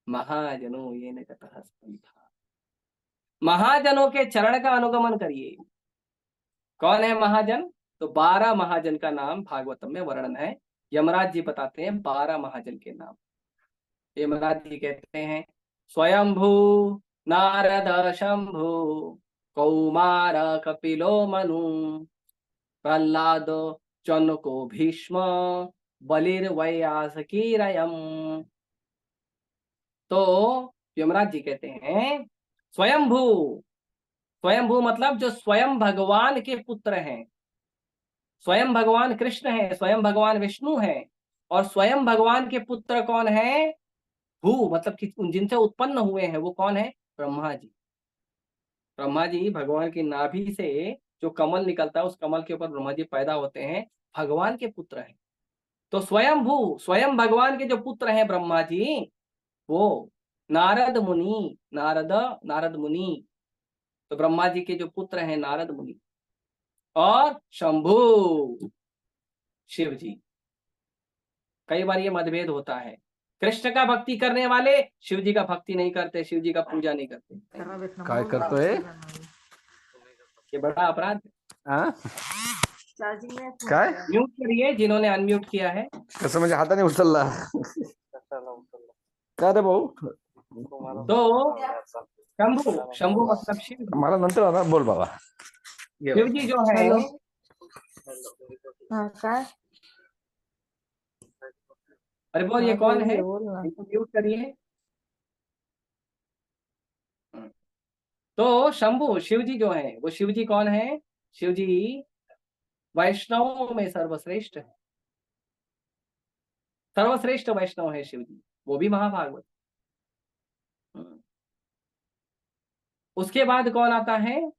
महाजनों ये न कतः स्पंथा, महाजनों के चरण का अनुगमन करिए। कौन है महाजन? तो 12 महाजन का नाम भागवतम में वर्णन है। यमराज जी बताते हैं 12 महाजन के नाम। यमराज जी कहते हैं, स्वयंभू नारद शंभु, कौमार कपिलो मनु, प्रहलाद चौनको भीष्म, बलिर्वयासकीरयम्। तो यमराज जी कहते हैं, स्वयंभू, स्वयंभू मतलब जो स्वयं भगवान के पुत्र हैं, स्वयं भगवान कृष्ण है, स्वयं भगवान विष्णु है, और स्वयं भगवान के पुत्र कौन है? भू मतलब कि जिनसे उत्पन्न हुए हैं वो कौन है? ब्रह्मा जी। ब्रह्मा जी भगवान की नाभि से जो कमल निकलता है, उस कमल के ऊपर ब्रह्मा जी पैदा होते हैं, भगवान के पुत्र हैं। तो स्वयं भू, स्वयं भगवान के जो पुत्र हैं ब्रह्मा जी, वो नारद मुनि, नारद मुनि, तो ब्रह्मा जी के जो पुत्र हैं नारद मुनि, और शंभु शिव जी। कई बार ये मतभेद होता है, कृष्ण का भक्ति करने वाले शिव जी का भक्ति नहीं करते, शिव जी का पूजा नहीं करते। काय करतो है? ये बड़ा अपराध है। हाँ? काय? म्यूट करिए जिन्होंने अनम्यूट किया है। कसं म्हणजे हाताने उचलला? का रे भाऊ? तो शंभु, शंभु मतलब शिव। मला नंतर आला, बोल बाबा. शिव जी जो है, हेलो. हाँ काय? अरे बोल ये हाँ कौन है, बोल ना. इनको म्यूट करिए। तो शंभु शिव जी जो है, वो शिव जी कौन है? शिव जी वैष्णवों में सर्वश्रेष्ठ है, सर्वश्रेष्ठ वैष्णव है शिव जी, वो भी महाभागवत। उसके बाद कौन आता है?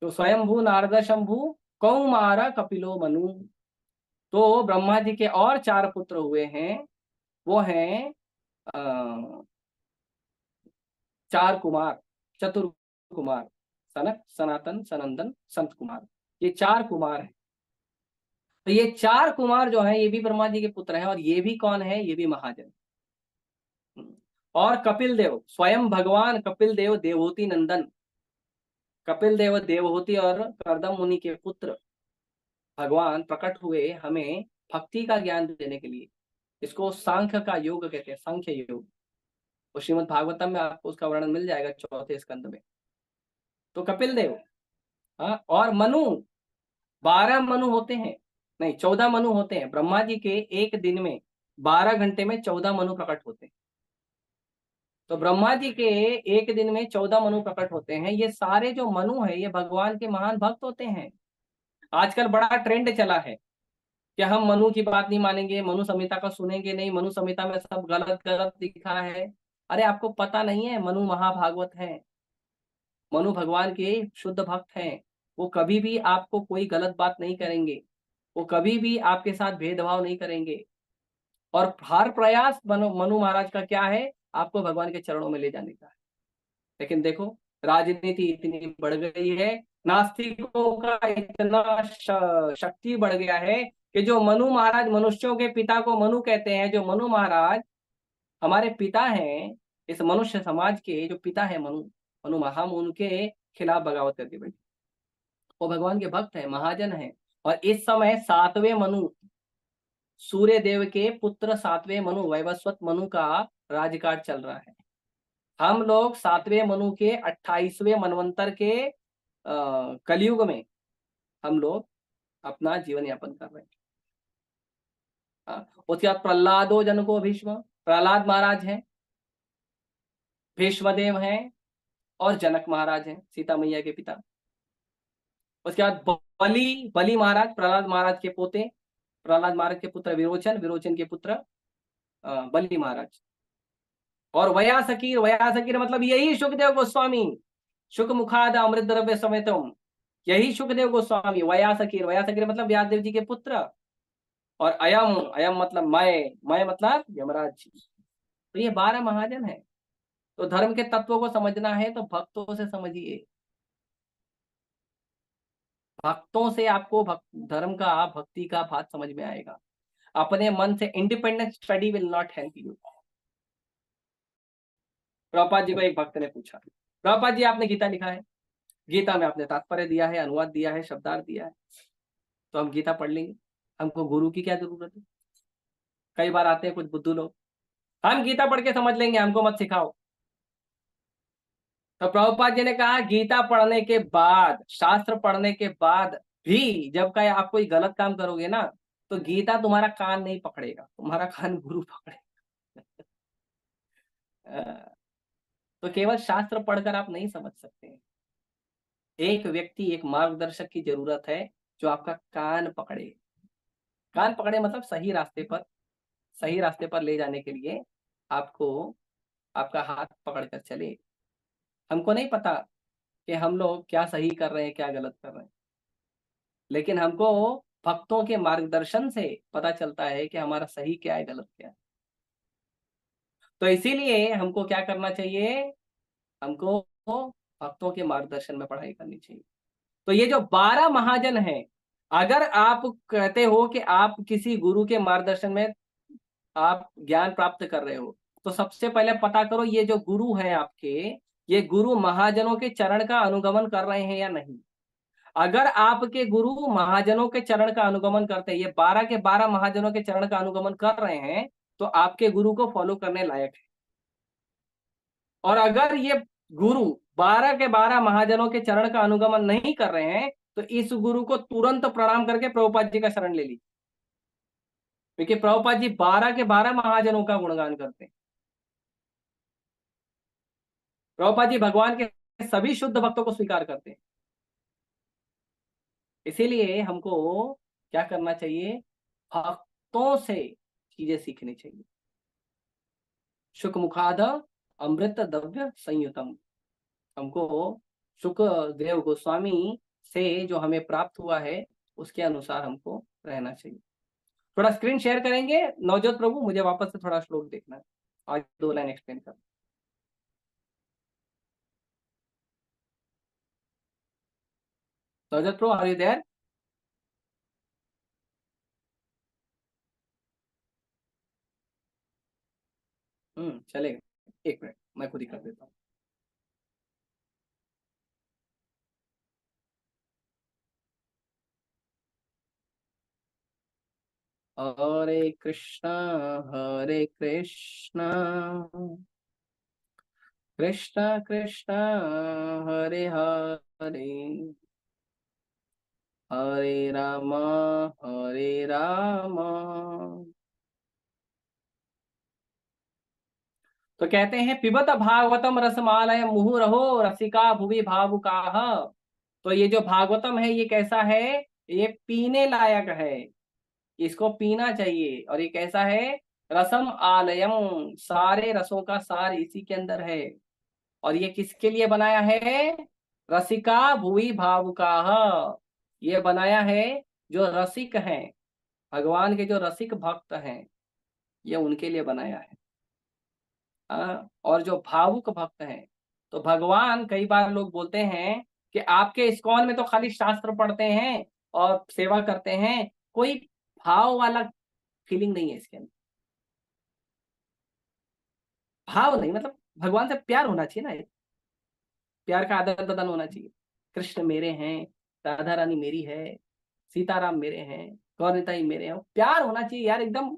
तो स्वयंभू नारद शंभु, कौमार कपिलो मनु। तो ब्रह्मा जी के और 4 पुत्र हुए हैं, वो हैं 4 कुमार, चतुर कुमार, सनक सनातन सनंदन संत कुमार, ये 4 कुमार हैं। तो ये चार कुमार जो हैं ये भी ब्रह्मा जी के पुत्र हैं, और ये भी कौन है, ये भी महाजन। और कपिल देव, स्वयं भगवान कपिल देव, देवहूति नंदन, कपिल देव देवहूति और करदम मुनि के पुत्र भगवान प्रकट हुए हमें भक्ति का ज्ञान देने के लिए। इसको सांख्य का योग कहते हैं, सांख्य योग। और श्रीमद् भागवतम में आपको उसका वर्णन मिल जाएगा 4थे स्कंद में। तो कपिल देव, हाँ, और मनु, 12 मनु होते हैं, नहीं 14 मनु होते हैं। ब्रह्मा जी के एक दिन में 12 घंटे में 14 मनु प्रकट होते हैं। तो ब्रह्मा जी के एक दिन में 14 मनु प्रकट होते हैं। ये सारे जो मनु है ये भगवान के महान भक्त होते हैं। आजकल बड़ा ट्रेंड चला है कि हम मनु की बात नहीं मानेंगे, मनु संहिता का सुनेंगे नहीं, मनु संहिता में सब गलत गलत लिखा है। अरे आपको पता नहीं है, मनु महाभागवत है, मनु भगवान के शुद्ध भक्त हैं। वो कभी भी आपको कोई गलत बात नहीं करेंगे, वो कभी भी आपके साथ भेदभाव नहीं करेंगे। और हर प्रयास मनु महाराज का क्या है, आपको भगवान के चरणों में ले जाने का है। लेकिन देखो, राजनीति इतनी बढ़ गई है, नास्तिकों का इतना शक्ति बढ़ गया है कि जो मनु महाराज मनुष्यों के पिता को मनु कहते हैं, जो मनु महाराज हमारे पिता हैं, इस मनुष्य समाज के जो पिता है मनु, हम उनके खिलाफ बगावत करके बैठे। वो भगवान के भक्त हैं, महाजन हैं। और इस समय 7वें मनु, सूर्य देव के पुत्र 7वें मनु, वैवस्वत मनु का राजकाज चल रहा है। हम लोग 7वें मनु के 28वें मनवंतर के कलयुग में हम लोग अपना जीवन यापन कर रहे हैं। उसके बाद प्रहलादो जनको भीष्म, प्रहलाद महाराज हैं, भीष्मदेव हैं, और जनक महाराज हैं, सीता मैया के पिता। उसके बाद बलि महाराज, प्रहलाद महाराज के पोते, प्रहलाद महाराज के पुत्र विरोचन, विरोचन के पुत्र बलि महाराज। और वयासकीर, वयासकीर मतलब यही सुखदेव गोस्वामी, शुक मुखाद अमृत द्रव्य समेतम, यही सुखदेव गोस्वामी। वयासकीर, वयासकीर मतलब व्यासदेव जी के पुत्र। और अयम, अयम मतलब मैं मतलब यमराज जी। तो ये 12 महाजन है। तो धर्म के तत्वों को समझना है तो भक्तों से समझिए। भक्तों से आपको धर्म का, भक्ति का बात समझ में आएगा। अपने मन से independent study will not help you. Prabhupada ji को एक भक्त ने पूछा, प्रभुपाद जी आपने गीता लिखा है, गीता में आपने तात्पर्य दिया है, अनुवाद दिया है, शब्दार्थ दिया है, तो हम गीता पढ़ लेंगे, हमको गुरु की क्या जरूरत है। कई बार आते हैं कुछ बुद्धू लोग, हम गीता पढ़ के समझ लेंगे, हमको मत सिखाओ। तो प्रभुपाद जी ने कहा गीता पढ़ने के बाद, शास्त्र पढ़ने के बाद भी जब का आप कोई गलत काम करोगे ना, तो गीता तुम्हारा कान नहीं पकड़ेगा, तुम्हारा कान गुरु पकड़ेगा। तो केवल शास्त्र पढ़कर आप नहीं समझ सकते। एक व्यक्ति, एक मार्गदर्शक की जरूरत है जो आपका कान पकड़े। कान पकड़े मतलब सही रास्ते पर ले जाने के लिए आपको आपका हाथ पकड़कर चले। हमको नहीं पता कि हम लोग क्या सही कर रहे हैं, क्या गलत कर रहे हैं, लेकिन हमको भक्तों के मार्गदर्शन से पता चलता है कि हमारा सही क्या है, गलत क्या है। तो इसीलिए हमको क्या करना चाहिए, हमको भक्तों के मार्गदर्शन में पढ़ाई करनी चाहिए। तो ये जो 12 महाजन हैं, अगर आप कहते हो कि आप किसी गुरु के मार्गदर्शन में आप ज्ञान प्राप्त कर रहे हो, तो सबसे पहले पता करो ये जो गुरु हैं आपके, ये गुरु महाजनों के चरण का अनुगमन कर रहे हैं या नहीं। अगर आपके गुरु महाजनों के चरण का अनुगमन करते हैं, ये 12 के 12 महाजनों के चरण का अनुगमन कर रहे हैं, तो आपके गुरु को फॉलो करने लायक है। और अगर ये गुरु 12 के 12 महाजनों के चरण का अनुगमन नहीं कर रहे हैं, तो इस गुरु को तुरंत प्रणाम करके प्रभुपाद जी का शरण ले लीजिए, क्योंकि प्रभुपाद जी 12 के 12 महाजनों का गुणगान करते हैं। प्रभुपाद जी भगवान के सभी शुद्ध भक्तों को स्वीकार करते हैं। इसीलिए हमको क्या करना चाहिए, भक्तों से चीजें सीखनी चाहिए। शुक मुखाद अमृत द्रव्य संयुतम, हमको शुकदेव गोस्वामी से जो हमें प्राप्त हुआ है उसके अनुसार हमको रहना चाहिए। थोड़ा स्क्रीन शेयर करेंगे नवजोत प्रभु, मुझे वापस से थोड़ा श्लोक देखना है, आज 2 लाइन एक्सप्लेन कर। नवजोत प्रभु, आर यू देयर? चलेगा, एक मिनट मैं खुद ही कर देता हूँ। हरे कृष्णा हरे कृष्णा कृष्णा कृष्णा हरे हरे हरे राम हरे राम। तो कहते हैं पिबत भागवतम रसमालय मुहुरहो रसिका भुवि भावुकाः। तो ये जो भागवतम है ये कैसा है? ये पीने लायक है, इसको पीना चाहिए। और ये कैसा है? रसम आलयम, सारे रसों का सार इसी के अंदर है। और ये किसके लिए बनाया है? रसिका भुवि भावुकाः। ये बनाया है जो रसिक हैं, भगवान के जो रसिक भक्त हैं, ये उनके लिए बनाया है। और जो भावुक भक्त हैं, तो भगवान, कई बार लोग बोलते हैं कि आपके इस्कॉन में तो खाली शास्त्र पढ़ते हैं और सेवा करते हैं, कोई भाव वाला फीलिंग नहीं है इसके अंदर। भाव नहीं मतलब भगवान से प्यार होना चाहिए ना, प्यार का आदान प्रदान होना चाहिए। कृष्ण मेरे हैं, राधा रानी मेरी है, सीताराम मेरे हैं, गौरताई मेरे हैं, प्यार होना चाहिए यार एकदम।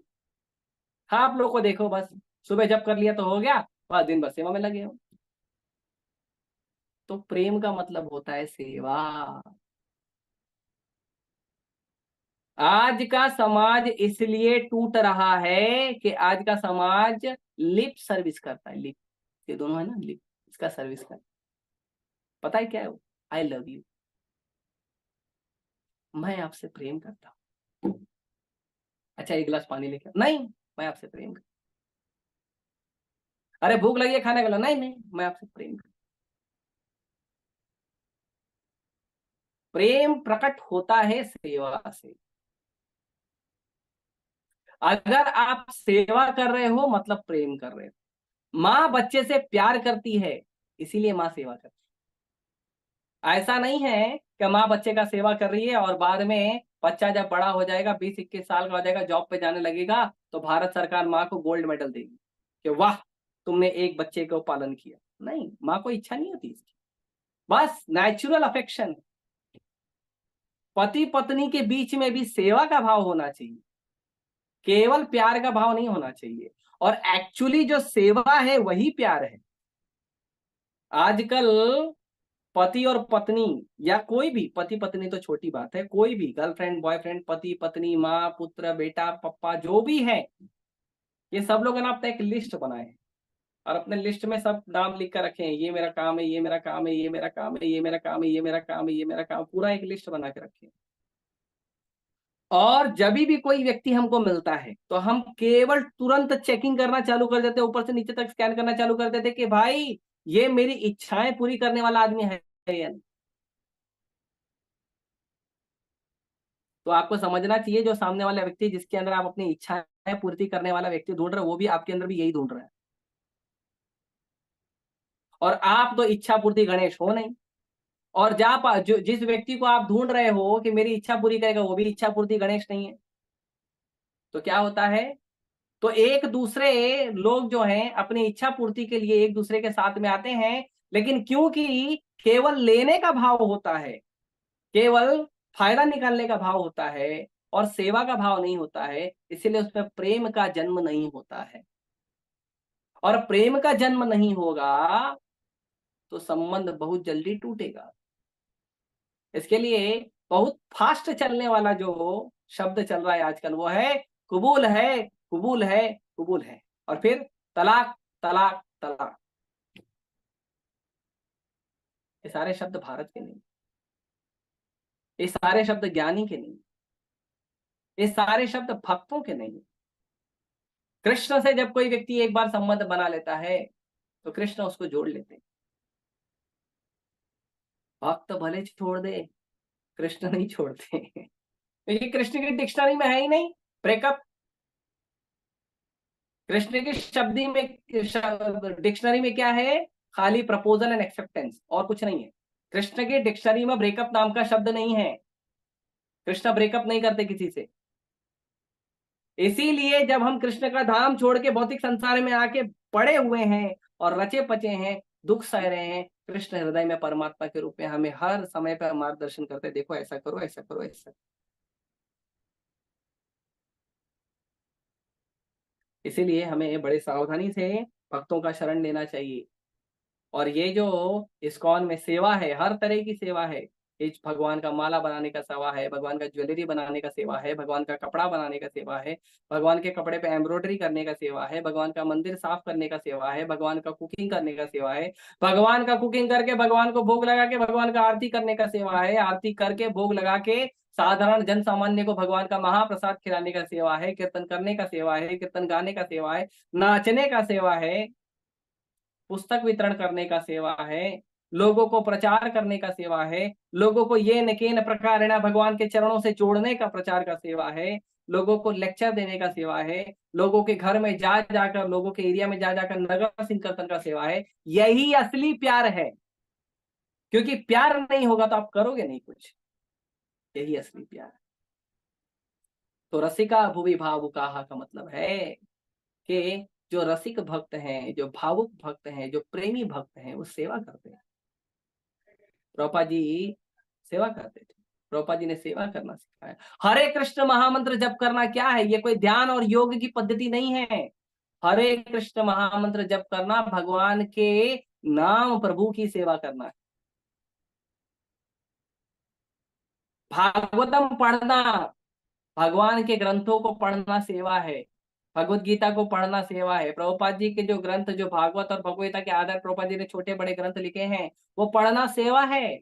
हाँ, आप लोग को देखो, बस सुबह जब कर लिया तो हो गया, बस दिन भर सेवा में लगे हो। तो प्रेम का मतलब होता है सेवा। आज का समाज इसलिए टूट रहा है कि आज का समाज लिप सर्विस करता है। लिप, ये दोनों है ना, लिप, इसका सर्विस करता है। पता है क्या है वो? आई लव यू, मैं आपसे प्रेम करता हूँ। अच्छा, एक गिलास पानी लेकर, नहीं मैं आपसे प्रेम करता हूँ। अरे भूख लगी है, खाने के लिए, नहीं नहीं मैं आपसे प्रेम करता हूँ। प्रेम प्रकट होता है सेवा से। अगर आप सेवा कर रहे हो मतलब प्रेम कर रहे हो। माँ बच्चे से प्यार करती है, इसीलिए माँ सेवा करती है। ऐसा नहीं है कि माँ बच्चे का सेवा कर रही है और बाद में बच्चा जब बड़ा हो जाएगा, 20-21 साल का हो जाएगा, जॉब पे जाने लगेगा, तो भारत सरकार माँ को गोल्ड मेडल देगी कि वाह तुमने एक बच्चे को पालन किया। नहीं, माँ को इच्छा नहीं होती इसकी, बस नेचुरल अफेक्शन। पति पत्नी के बीच में भी सेवा का भाव होना चाहिए, केवल प्यार का भाव नहीं होना चाहिए। और एक्चुअली जो सेवा है वही प्यार है। आजकल पति और पत्नी, या कोई भी, पति पत्नी तो छोटी बात है, कोई भी गर्लफ्रेंड बॉयफ्रेंड, पति पत्नी, माँ पुत्र बेटा पप्पा, जो भी है, ये सब लोग ना अपना एक लिस्ट बनाए हैं और अपने लिस्ट में सब नाम लिख कर रखे हैं, ये मेरा काम है, ये मेरा काम है, ये मेरा काम है, ये मेरा काम है, ये मेरा काम है, ये मेरा काम, पूरा एक लिस्ट बना के रखे हैं। और जब भी कोई व्यक्ति हमको मिलता है तो हम केवल तुरंत चेकिंग करना चालू कर देते हैं, ऊपर से नीचे तक स्कैन करना चालू कर देते हैं कि भाई ये मेरी इच्छाएं पूरी करने वाला आदमी है या नहीं। तो आपको समझना चाहिए, जो सामने वाला व्यक्ति जिसके अंदर आप अपनी इच्छाएं पूर्ति करने वाला व्यक्ति ढूंढ रहे हो, वो भी आपके अंदर भी यही ढूंढ रहा है। और आप तो इच्छा पूर्ति गणेश हो नहीं। और जिस व्यक्ति को आप ढूंढ रहे हो कि मेरी इच्छा पूरी करेगा, वो भी इच्छा पूर्ति गणेश नहीं है। तो क्या होता है? तो एक दूसरे लोग जो हैं अपनी इच्छा पूर्ति के लिए एक दूसरे के साथ में आते हैं, लेकिन क्योंकि केवल लेने का भाव होता है, केवल फायदा निकालने का भाव होता है और सेवा का भाव नहीं होता है, इसीलिए उसमें प्रेम का जन्म नहीं होता है। और प्रेम का जन्म नहीं होगा तो संबंध बहुत जल्दी टूटेगा। इसके लिए बहुत फास्ट चलने वाला जो शब्द चल रहा है आजकल, वो है कबूल है, कबूल है, कबूल है, और फिर तलाक तलाक तलाक। ये सारे शब्द भारत के नहीं, ये सारे शब्द ज्ञानी के नहीं, ये सारे शब्द भक्तों के नहीं। कृष्ण से जब कोई व्यक्ति एक बार संबंध बना लेता है तो कृष्ण उसको जोड़ लेते हैं। भक्त भले छोड़ दे, कृष्ण नहीं छोड़ते। क्योंकि कृष्ण की डिक्शनरी में है ही नहीं ब्रेकअप। कृष्ण की शब्दी में, डिक्शनरी में क्या है? खाली प्रपोजल एंड एक्सेप्टेंस, और कुछ नहीं है। कृष्ण की डिक्शनरी में ब्रेकअप नाम का शब्द नहीं है। कृष्ण ब्रेकअप नहीं करते किसी से। इसीलिए जब हम कृष्ण का धाम छोड़ के भौतिक संसार में आके पड़े हुए हैं और रचे पचे हैं, दुख सह रहे हैं, कृष्ण हृदय में परमात्मा के रूप में हमें हर समय पर मार्गदर्शन करते, देखो ऐसा करो, ऐसा करो, ऐसा। इसीलिए हमें बड़े सावधानी से भक्तों का शरण लेना चाहिए। और ये जो इस्कॉन में सेवा है, हर तरह की सेवा है, इस भगवान का माला बनाने का सेवा है, भगवान का ज्वेलरी बनाने का सेवा है, भगवान का कपड़ा बनाने का सेवा है, भगवान के कपड़े पे एम्ब्रॉयडरी करने का सेवा है, भगवान का मंदिर साफ करने का सेवा है, भगवान का कुकिंग करने का सेवा है, भगवान का कुकिंग करके भगवान को भोग लगा के भगवान का आरती करने का सेवा है, आरती करके भोग लगा के साधारण जन सामान्य को भगवान का महाप्रसाद खिलाने का सेवा है, कीर्तन करने का सेवा है, कीर्तन गाने का सेवा है, नाचने का सेवा है, पुस्तक वितरण करने का सेवा है, लोगों को प्रचार करने का सेवा है, लोगों को ये नकेन प्रकार भगवान के चरणों से जोड़ने का प्रचार का सेवा है, लोगों को लेक्चर देने का सेवा है, लोगों के घर में जा जाकर, लोगों के एरिया में जा जाकर नगर संकीर्तन का सेवा है। यही असली प्यार है, क्योंकि प्यार नहीं होगा तो आप करोगे नहीं कुछ। यही असली प्यार है। तो रसिका भुवि भावुकाः का मतलब है कि जो रसिक भक्त हैं, जो भावुक भक्त हैं, जो प्रेमी भक्त हैं, वो सेवा करते हैं। प्रभुपाद जी सेवा करते थे, प्रभुपाद जी ने सेवा करना सिखाया। हरे कृष्ण महामंत्र जप करना क्या है? ये कोई ध्यान और योग की पद्धति नहीं है। हरे कृष्ण महामंत्र जप करना भगवान के नाम, प्रभु की सेवा करना है। भागवतम पढ़ना, भगवान के ग्रंथों को पढ़ना सेवा है। भगवत गीता को पढ़ना सेवा है। प्रभुपाद जी के जो ग्रंथ, जो भागवत और भगवत गीता के आधार प्रभुपाद जी ने छोटे बड़े ग्रंथ लिखे हैं, वो पढ़ना सेवा है।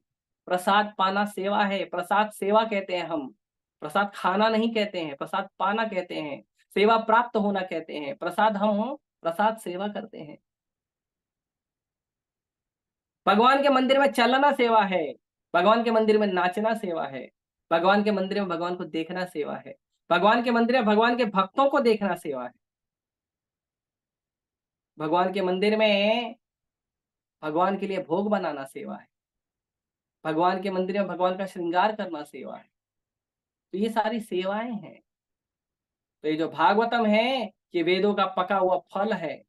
प्रसाद पाना सेवा है। प्रसाद सेवा कहते हैं हम, प्रसाद खाना नहीं कहते हैं, प्रसाद पाना कहते हैं, सेवा प्राप्त होना कहते हैं। प्रसाद हम प्रसाद सेवा करते हैं। भगवान के मंदिर में चलना सेवा है, भगवान के मंदिर में नाचना सेवा है, भगवान के मंदिर में भगवान को देखना सेवा है, भगवान के मंदिर में भगवान के भक्तों को देखना सेवा है, भगवान के मंदिर में भगवान के लिए भोग बनाना सेवा है, भगवान के मंदिर में भगवान का श्रृंगार करना सेवा है। तो ये सारी सेवाएं हैं। तो ये जो भागवतम है, ये वेदों का पका हुआ फल है।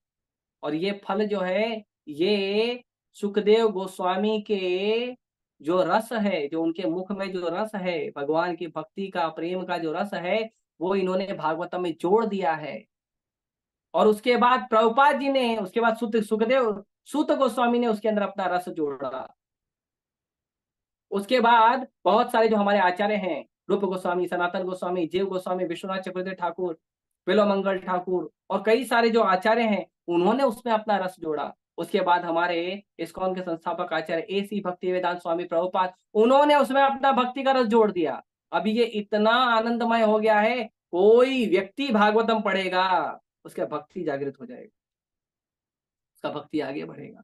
और ये फल जो है, ये सुखदेव गोस्वामी के जो रस है, जो उनके मुख में जो रस है, भगवान की भक्ति का, प्रेम का जो रस है, वो इन्होंने भागवतम में जोड़ दिया है। और उसके बाद प्रभुपाद जी ने, उसके बाद सुखदेव सूत गोस्वामी ने उसके अंदर अपना रस जोड़ा। उसके बाद बहुत सारे जो हमारे आचार्य हैं, रूप गोस्वामी, सनातन गोस्वामी, जीव गोस्वामी, विश्वनाथ चक्रवर्ती ठाकुर, बिल्वमंगल ठाकुर और कई सारे जो आचार्य हैं, उन्होंने उसमें अपना रस जोड़ा। उसके बाद हमारे इस्कॉन के संस्थापक आचार्य A.C. भक्तिवेदांत स्वामी प्रभुपाद, उन्होंने उसमें अपना भक्ति का रस जोड़ दिया। अभी ये इतना आनंदमय हो गया है, कोई व्यक्ति भागवतम पढ़ेगा, उसका भक्ति जागृत हो जाएगा, उसका भक्ति आगे बढ़ेगा।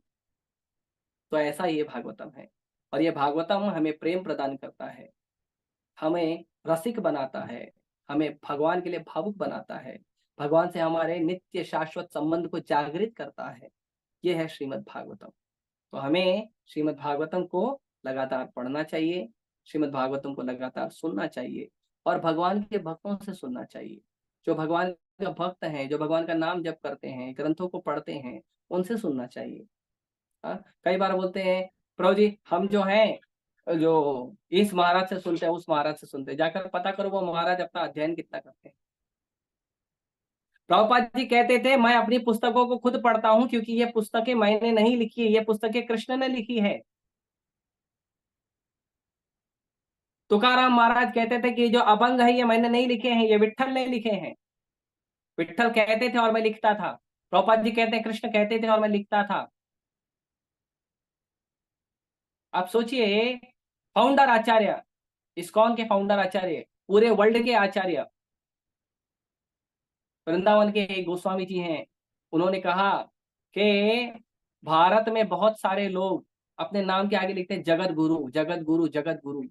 तो ऐसा ये भागवतम है। और ये भागवतम हमें प्रेम प्रदान करता है, हमें रसिक बनाता है, हमें भगवान के लिए भावुक बनाता है, भगवान से हमारे नित्य शाश्वत संबंध को जागृत करता है। ये है श्रीमद् भागवतम। तो हमें श्रीमद् भागवतम को लगातार पढ़ना चाहिए, श्रीमद् भागवतम को लगातार सुनना चाहिए और भगवान के भक्तों से सुनना चाहिए। जो भगवान का भक्त हैं, जो भगवान का नाम जप करते हैं, ग्रंथों को पढ़ते हैं, उनसे सुनना चाहिए। कई बार बोलते हैं प्रभु जी हम जो हैं, जो इस महाराज से सुनते हैं, उस महाराज से सुनते हैं, जाकर पता करो वो महाराज अपना अध्ययन कितना करते हैं। प्रभुपाद जी कहते थे मैं अपनी पुस्तकों को खुद पढ़ता हूं, क्योंकि ये पुस्तकें मैंने नहीं लिखी है, ये पुस्तकें कृष्ण ने लिखी है। तुकाराम महाराज कहते थे कि जो अभंग है ये मैंने नहीं लिखे हैं, ये विट्ठल ने लिखे हैं। विट्ठल कहते थे और मैं लिखता था। प्रभुपाद जी कहते हैं कृष्ण कहते थे और मैं लिखता था। आप सोचिए, फाउंडर आचार्य, इस्कॉन के फाउंडर आचार्य, पूरे वर्ल्ड के आचार्य, वृंदावन के गोस्वामी जी हैं, उन्होंने कहा कि भारत में बहुत सारे लोग अपने नाम के आगे लिखते हैं जगत गुरु, जगत गुरु, जगत गुरु।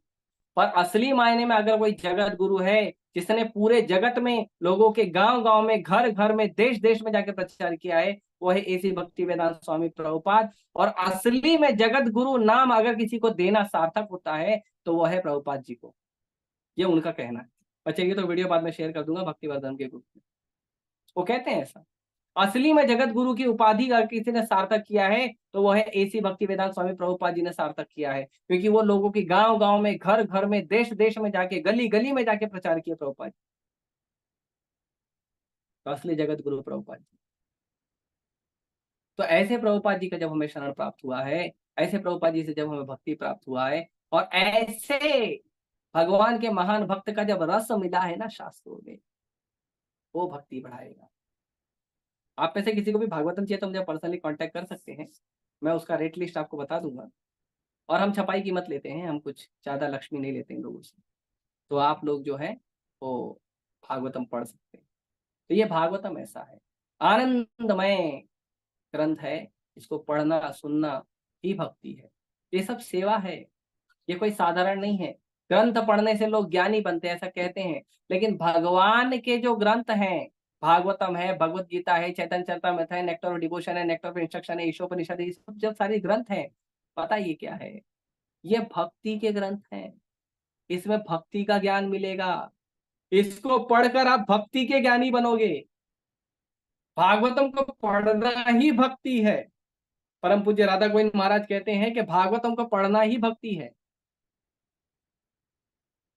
पर असली मायने में अगर कोई जगत गुरु है जिसने पूरे जगत में लोगों के गांव गांव में, घर घर में, देश देश में जाके प्रचार किया है, वो है A.C. भक्तिवेदांत स्वामी प्रभुपाद। और असली में जगत गुरु नाम अगर किसी को देना सार्थक होता है तो वो है प्रभुपाद जी को। ये उनका कहना है। अच्छा ये तो वीडियो बाद में शेयर कर दूंगा भक्ति वर्धन के ग्रुप में। वो कहते हैं ऐसा, असली में जगत गुरु की उपाधि अगर किसी ने सार्थक किया है तो वो है एसी भक्ति वेदांत स्वामी प्रभुपाद जी ने सार्थक किया है, क्योंकि वो लोगों की गांव गांव में, घर घर में, देश देश में जाके, गली गली में जाके प्रचार किया प्रभुपाद जी। तो असली जगत गुरु प्रभुपाद जी। तो ऐसे प्रभुपाद जी का जब हमें शरण प्राप्त हुआ है, ऐसे प्रभुपाद जी से जब हमें भक्ति प्राप्त हुआ है, और ऐसे भगवान के महान भक्त का जब रस मिला है ना शास्त्रों में, वो भक्ति बढ़ाएगा। आप में से किसी को भी भागवतम चाहिए तो मुझे पर्सनली कांटेक्ट कर सकते हैं, मैं उसका रेट लिस्ट आपको बता दूंगा। और हम छपाई कीमत लेते हैं, हम कुछ ज्यादा लक्ष्मी नहीं लेते हैं लोगों से। तो आप लोग जो है वो भागवतम पढ़ सकते हैं। तो ये भागवतम ऐसा है, आनंदमय ग्रंथ है, इसको पढ़ना सुनना ही भक्ति है। ये सब सेवा है, ये कोई साधारण नहीं है। ग्रंथ पढ़ने से लोग ज्ञानी बनते हैं ऐसा कहते हैं, लेकिन भगवान के जो ग्रंथ हैं, भागवतम है, भगवत गीता है, चैतन्य चरितमृत है, नेक्टर ऑफ डिवोशन है, नेक्टर ऑफ इंस्ट्रक्शन है, ईशोपनिषद है, ये सब जब सारे ग्रंथ हैं, पता ये क्या है? ये भक्ति के ग्रंथ हैं। इसमें भक्ति का ज्ञान मिलेगा, इसको पढ़कर आप भक्ति के ज्ञानी बनोगे। भागवतम को पढ़ना ही भक्ति है। परम पूज्य राधा गोविंद महाराज कहते हैं कि भागवतम को पढ़ना ही भक्ति है।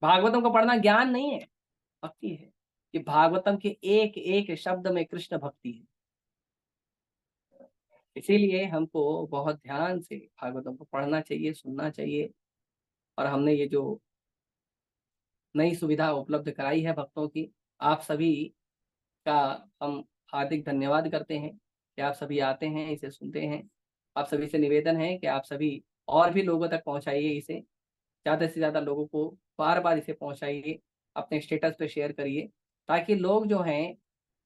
भागवतम को पढ़ना ज्ञान नहीं है, भक्ति है। कि भागवतम के एक एक शब्द में कृष्ण भक्ति है। इसीलिए हमको बहुत ध्यान से भागवतम को पढ़ना चाहिए, सुनना चाहिए। और हमने ये जो नई सुविधा उपलब्ध कराई है भक्तों की, आप सभी का हम हार्दिक धन्यवाद करते हैं कि आप सभी आते हैं, इसे सुनते हैं। आप सभी से निवेदन है कि आप सभी और भी लोगों तक पहुंचाइए इसे, ज़्यादा से ज़्यादा लोगों को बार बार इसे पहुंचाइए, अपने स्टेटस पे शेयर करिए, ताकि लोग जो हैं,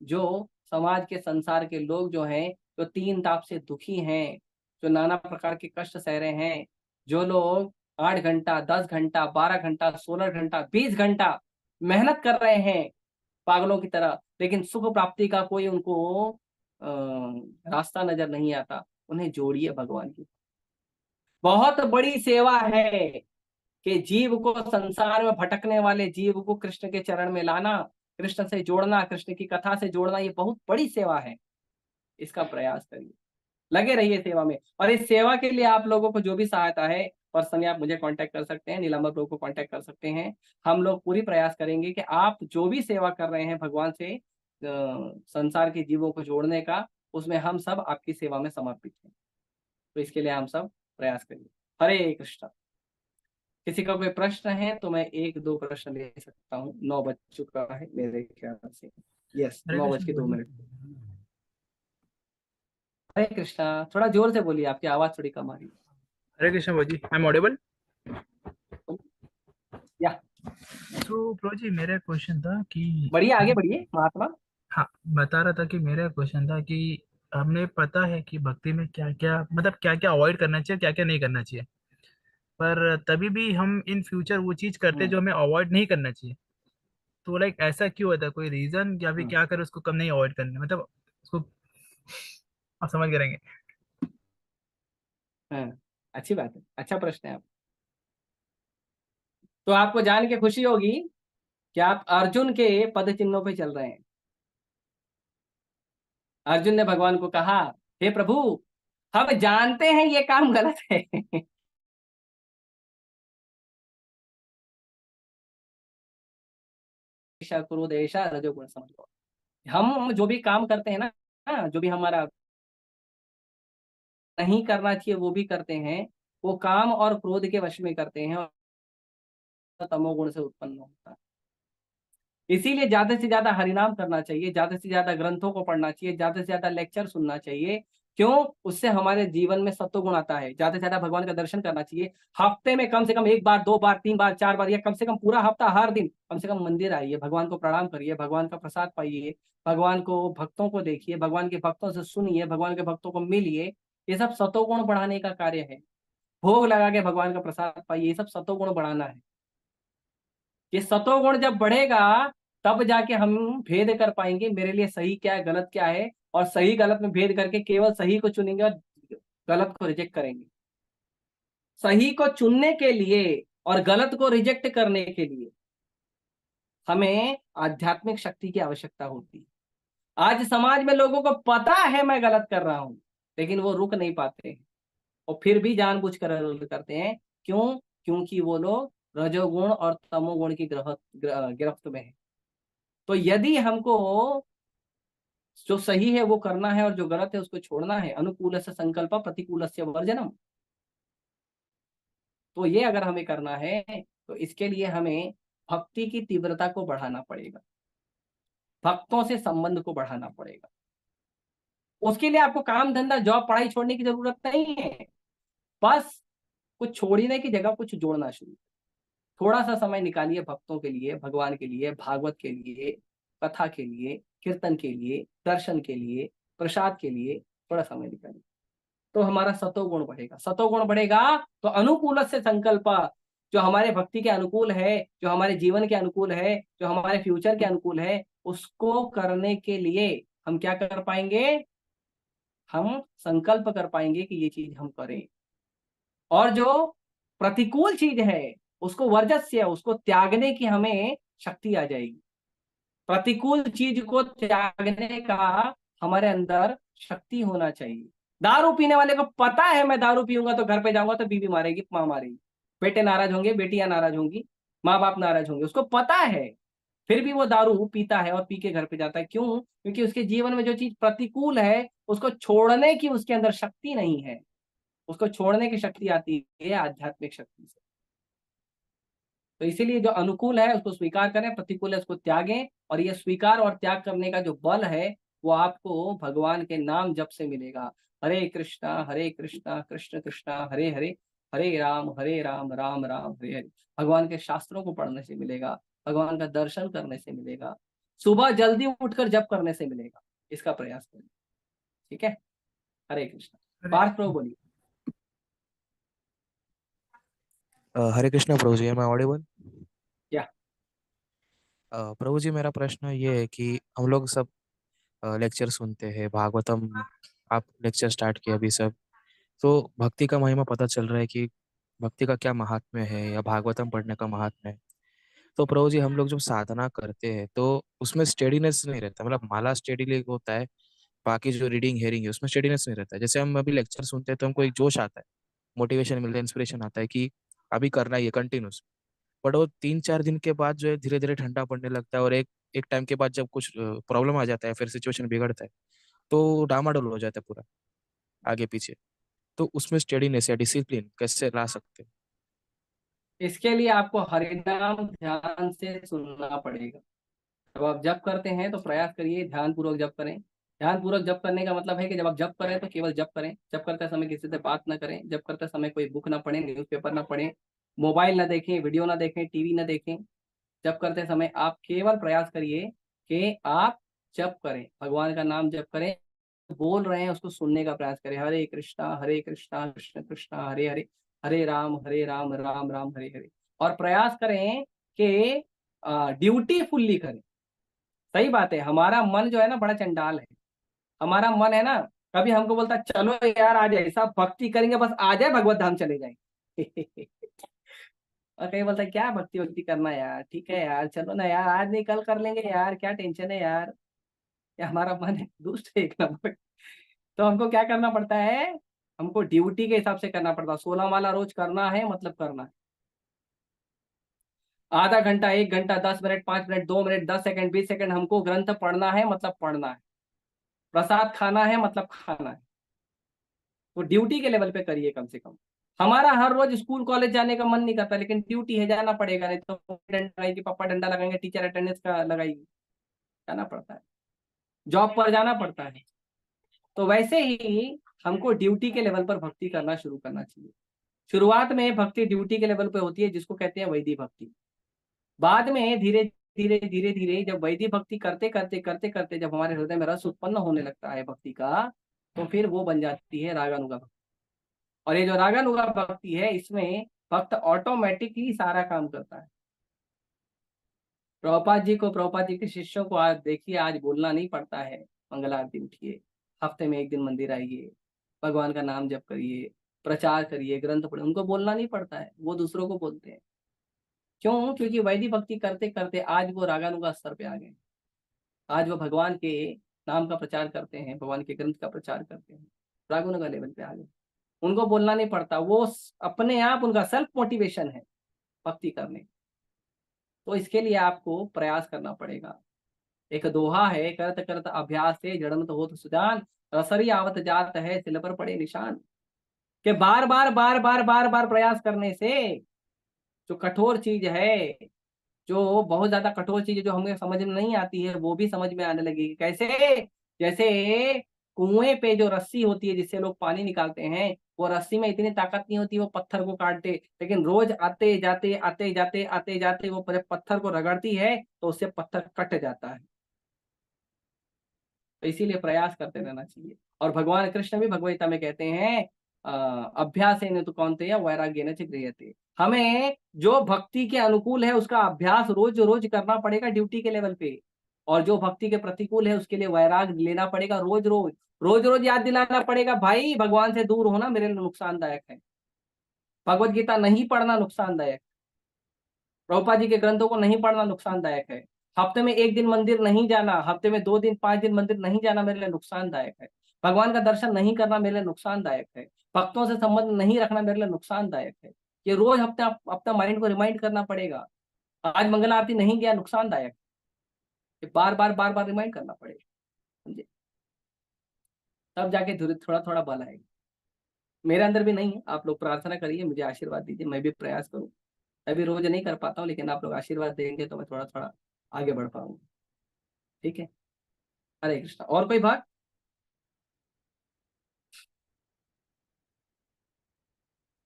जो समाज के, संसार के लोग जो हैं, जो तीन ताप से दुखी हैं, जो नाना प्रकार के कष्ट सह रहे हैं, जो लोग 8 घंटा, 10 घंटा, 12 घंटा, 16 घंटा, 20 घंटा मेहनत कर रहे हैं पागलों की तरह, लेकिन सुख प्राप्ति का कोई उनको रास्ता नजर नहीं आता, उन्हें जोड़िए भगवान की। बहुत बड़ी सेवा है कि जीव को, संसार में भटकने वाले जीव को कृष्ण के चरण में लाना, कृष्ण से जोड़ना, कृष्ण की कथा से जोड़ना, ये बहुत बड़ी सेवा है। इसका प्रयास करिए, लगे रहिए सेवा में। और इस सेवा के लिए आप लोगों को जो भी सहायता है, पर्सनली आप मुझे कांटेक्ट कर सकते हैं, नीलांबर प्रभु को कांटेक्ट कर सकते हैं। हम लोग पूरी प्रयास करेंगे कि आप जो भी सेवा कर रहे हैं भगवान से संसार के जीवों को जोड़ने का, उसमें हम सब आपकी सेवा में समर्पित हैं। तो इसके लिए हम सब प्रयास करिए। हरे कृष्ण। किसी का कोई प्रश्न है तो मैं 1-2 प्रश्न ले सकता हूँ। 9 बज चुका है मेरे ख्याल से। यस, 9:02। हरे कृष्णा। थोड़ा जोर से बोलिए, आपकी आवाज थोड़ी कम आ रही है। हरे Krishna ji, I am audible? या तो प्रो जी, मेरा क्वेश्चन था कि बढ़िया, आगे बढ़िए महात्मा। हाँ, बता रहा था कि मेरा क्वेश्चन था कि हमें पता है कि भक्ति में क्या क्या, मतलब क्या क्या अवॉइड करना चाहिए, क्या क्या नहीं करना चाहिए, पर तभी भी हम इन फ्यूचर वो चीज करते हैं जो हमें अवॉइड नहीं करना चाहिए। तो लाइक ऐसा क्यों होता है? कोई रीजन, या फिर क्या करें उसको कम नहीं अवॉइड करने, मतलब उसको आप समझ करेंगे। हाँ, अच्छी बात है, अच्छा प्रश्न है आप। तो आपको जान के खुशी होगी कि आप अर्जुन के पद चिन्हों पे चल रहे हैं। अर्जुन ने भगवान को कहा, हे प्रभु, हम जानते हैं ये काम गलत है क्रोध ऐसा रजोगुण समझ लो। हम जो भी काम करते हैं ना, जो भी हमारा नहीं करना चाहिए वो भी करते हैं, वो काम और क्रोध के वश में करते हैं, और तमोगुण से उत्पन्न होता है। इसीलिए ज्यादा से ज्यादा हरिनाम करना चाहिए, ज्यादा से ज्यादा ग्रंथों को पढ़ना चाहिए, ज्यादा से ज्यादा लेक्चर सुनना चाहिए। क्यों? उससे हमारे जीवन में सत्वगुण आता है। ज्यादा से ज्यादा भगवान का दर्शन करना चाहिए। हफ्ते में कम से कम 1 बार, 2 बार, 3 बार, 4 बार, या कम से कम पूरा हफ्ता, हर दिन कम से कम मंदिर आइए, भगवान को प्रणाम करिए, भगवान का प्रसाद पाइए, भगवान को, भक्तों को देखिए, भगवान के भक्तों से सुनिए, भगवान के भक्तों को मिलिए। ये सब सत्वगुण बढ़ाने का कार्य है। भोग लगा के भगवान का प्रसाद पाइए, ये सब सत्वगुण बढ़ाना है। ये सतोगुण जब बढ़ेगा तब जाके हम भेद कर पाएंगे, मेरे लिए सही क्या है, गलत क्या है, और सही गलत में भेद करके केवल सही को चुनेंगे और गलत को रिजेक्ट करेंगे। सही को चुनने के लिए और गलत को रिजेक्ट करने के लिए हमें आध्यात्मिक शक्ति की आवश्यकता होती है। आज समाज में लोगों को पता है मैं गलत कर रहा हूं, लेकिन वो रुक नहीं पाते हैं और फिर भी जानबूझकर गलत करते हैं। क्यों? क्योंकि वो लोग रजोगुण और तमोगुण की गिरफ्त में है। तो यदि हमको जो सही है वो करना है और जो गलत है उसको छोड़ना है, अनुकूल से संकल्प प्रतिकूल से वर्जनम, तो ये अगर हमें करना है तो इसके लिए हमें भक्ति की तीव्रता को बढ़ाना पड़ेगा, भक्तों से संबंध को बढ़ाना पड़ेगा। उसके लिए आपको काम धंधा जॉब पढ़ाई छोड़ने की जरूरत नहीं है, बस कुछ छोड़ने की जगह कुछ जोड़ना शुरू। थोड़ा सा समय निकालिए भक्तों के लिए, भगवान के लिए, भागवत के लिए, कथा के लिए, कीर्तन के लिए, दर्शन के लिए, प्रसाद के लिए थोड़ा समय निकालिए, तो हमारा सतोगुण बढ़ेगा। सतोगुण बढ़ेगा तो अनुकूल से संकल्प, जो हमारे भक्ति के अनुकूल है, जो हमारे जीवन के अनुकूल है, जो हमारे फ्यूचर के अनुकूल है, उसको करने के लिए हम क्या कर पाएंगे? हम संकल्प कर पाएंगे कि ये चीज हम करें। और जो प्रतिकूल चीज है उसको वर्जस्य, उसको त्यागने की हमें शक्ति आ जाएगी। प्रतिकूल चीज को त्यागने का हमारे अंदर शक्ति होना चाहिए। दारू पीने वाले को पता है मैं दारू पीऊंगा तो घर पे जाऊंगा तो बीवी मारेगी, माँ मारेगी, बेटे नाराज होंगे, बेटियां नाराज होंगी, माँ बाप नाराज होंगे, उसको पता है, फिर भी वो दारू पीता है और पी के घर पे जाता है। क्यों? क्योंकि उसके जीवन में जो चीज प्रतिकूल है उसको छोड़ने की उसके अंदर शक्ति नहीं है। उसको छोड़ने की शक्ति आती है आध्यात्मिक शक्ति से। तो इसीलिए जो अनुकूल है उसको स्वीकार करें, प्रतिकूल है उसको त्यागें। और ये स्वीकार और त्याग करने का जो बल है वो आपको भगवान के नाम जप से मिलेगा। हरे कृष्णा कृष्ण कृष्णा हरे हरे, हरे राम राम राम हरे हरे। भगवान के शास्त्रों को पढ़ने से मिलेगा, भगवान का दर्शन करने से मिलेगा, सुबह जल्दी उठकर जप करने से मिलेगा। इसका प्रयास करें, ठीक है? हरे कृष्णा। पार्थ प्रभु बोलिए। हरे कृष्णा प्रभु जी, मैं ऑडिबल? क्या? प्रभु जी, मेरा प्रश्न ये है कि हम लोग सब लेक्चर सुनते हैं, भागवतम आप लेक्चर स्टार्ट किया अभी सब, तो भक्ति का महिमा पता चल रहा है कि भक्ति का क्या महात्म्य है या भागवतम पढ़ने का महात्म्य है। तो प्रभु जी, हम लोग जब साधना करते हैं तो उसमें स्टेडीनेस नहीं रहता, मतलब माला स्टेडीली होता है, बाकी जो रीडिंग हेयरिंग है उसमें स्टेडीनेस नहीं रहता है। जैसे हम अभी लेक्चर सुनते हैं तो हमको एक जोश आता है, मोटिवेशन मिलता है, इंस्पिरेशन आता है कि अभी करना ही है कंटिन्यूस। बट वो 3-4 दिन के बाद जो है धीरे धीरे ठंडा पड़ने लगता है, और एक एक टाइम के बाद जब कुछ प्रॉब्लम आ जाता है, फिर सिचुएशन बिगड़ता है, तो डामाडोल हो जाता है पूरा आगे पीछे। तो उसमें स्टेडीनेस या डिसिप्लिन कैसे ला सकते हैं? इसके लिए आपको हरिनाम ध्यान से सुनना पड़ेगा। जब आप जप करते हैं तो प्रयास करिए ध्यान पूर्वक जप करें। ध्यान पूर्वक जप करने का मतलब है कि जब आप जप करें तो केवल जप करें। जप करते समय किसी से बात ना करें, जप करते समय कोई बुक ना पढ़ें, न्यूज़पेपर ना पढ़ें, मोबाइल ना देखें, वीडियो ना देखें, टीवी ना देखें। जप करते समय आप केवल प्रयास करिए कि आप जप करें, भगवान का नाम जप करें, बोल रहे हैं उसको सुनने का प्रयास करें। हरे कृष्णा कृष्ण कृष्णा हरे हरे, हरे राम राम राम हरे हरे। और प्रयास करें कि ड्यूटी फुल्ली करें। सही बात है, हमारा मन जो है ना बड़ा चंडाल है। हमारा मन है ना, कभी हमको बोलता चलो यार आज ऐसा भक्ति करेंगे बस आ जाए भगवत धाम चले जाए और कहीं बोलता क्या भक्ति वक्ति करना यार, ठीक है यार चलो ना यार, आज नहीं कल कर लेंगे यार, क्या टेंशन है यार। ये हमारा मन है दुष्ट है एक नंबर। तो हमको क्या करना पड़ता है? हमको ड्यूटी के हिसाब से करना पड़ता है। 16 माला रोज करना है मतलब करना है। आधा घंटा, 1 घंटा, 10 minute, 5 minute, 2 minute, 10 second, 20 second हमको ग्रंथ पढ़ना है मतलब पढ़ना है। प्रसाद खाना है मतलब खाना है। तो ड्यूटी के लेवल पे करिए कम से कम। हमारा हर रोज स्कूल कॉलेज जाने का मन नहीं करता, लेकिन ड्यूटी है जाना पड़ेगा, नहीं तो डंडा लगाएगी, पापा डंडा लगाएंगे, टीचर अटेंडेंस का लगाएगी, जाना पड़ता है, जॉब पर जाना पड़ता है। तो वैसे ही हमको ड्यूटी के लेवल पर भक्ति करना शुरू करना चाहिए। शुरुआत में भक्ति ड्यूटी के लेवल पे होती है जिसको कहते हैं वैदिक भक्ति। बाद में धीरे धीरे धीरे धीरे जब वैदिक भक्ति करते करते करते करते जब हमारे हृदय में रस उत्पन्न होने लगता है भक्ति का, तो फिर वो बन जाती है रागानुगा भक्ति। और ये जो रागानुगा भक्ति है इसमें भक्त ऑटोमेटिकली सारा काम करता है। प्रभुपाद जी के शिष्यों को आज देखिए, आज बोलना नहीं पड़ता है, मंगल आरती उठिए, हफ्ते में 1 दिन मंदिर आइए, भगवान का नाम जप करिए, प्रचार करिए, ग्रंथ पढ़िए, उनको बोलना नहीं पड़ता है, वो दूसरों को बोलते हैं। क्यों? क्योंकि वैदिक भक्ति करते करते आज वो रागानुगा स्तर पे आ गए। आज वो भगवान के नाम का प्रचार करते हैं, भगवान के ग्रंथ का प्रचार करते हैं, रागानुगा लेवल पे आ गए। उनको बोलना नहीं पड़ता, वो अपने आप उनका सेल्फ मोटिवेशन है भक्ति करने। तो इसके लिए आपको प्रयास करना पड़ेगा। एक दोहा है, करत करत अभ्यास से जड़न तो होत सुजान, रसरी आवत जात है सिल पर पड़े निशान। कि बार बार बार बार बार बार प्रयास करने से जो कठोर चीज है, जो बहुत ज्यादा कठोर चीज है, जो हमें समझ में नहीं आती है, वो भी समझ में आने लगेगी। कैसे? जैसे कुएं पे जो रस्सी होती है जिससे लोग पानी निकालते हैं, वो रस्सी में इतनी ताकत नहीं होती वो पत्थर को काट दे, लेकिन रोज आते जाते आते जाते आते जाते वो पत्थर को रगड़ती है तो उससे पत्थर कट जाता है। तो इसीलिए प्रयास करते रहना चाहिए। और भगवान कृष्ण भी भगवद गीता में कहते हैं अभ्यासेन तु कौन्तेय वैराग्येन च गृह्यते। हमें जो भक्ति के अनुकूल है उसका अभ्यास रोज रोज करना पड़ेगा ड्यूटी के लेवल पे, और जो भक्ति के प्रतिकूल है उसके लिए वैराग लेना पड़ेगा रोज रोज। रोज रोज याद दिलाना पड़ेगा, भाई भगवान से दूर होना मेरे लिए नुकसानदायक है। भगवद गीता नहीं पढ़ना नुकसानदायक, प्रभुपाद जी के ग्रंथों को नहीं पढ़ना नुकसानदायक है, हफ्ते में 1 दिन मंदिर नहीं जाना, हफ्ते में 2 दिन 5 दिन मंदिर नहीं जाना मेरे लिए नुकसानदायक है, भगवान का दर्शन नहीं करना मेरे लिए नुकसानदायक है, भक्तों से संबंध नहीं रखना मेरे लिए नुकसानदायक है। ये रोज हफ्ते अपना माइंड को रिमाइंड करना पड़ेगा। आज मंगल आरती नहीं गया, नुकसानदायक, बार बार बार बार रिमाइंड करना पड़ेगा, समझे? तब जाके थोड़ा थोड़ा बल आएगा। मेरे अंदर भी नहीं है, आप लोग प्रार्थना करिए, मुझे आशीर्वाद दीजिए, मैं भी प्रयास करूँ। मैं भी रोज नहीं कर पाता हूँ, लेकिन आप लोग आशीर्वाद देंगे तो मैं थोड़ा थोड़ा आगे बढ़ पाऊंगा। ठीक है, हरे कृष्णा। और कोई बात?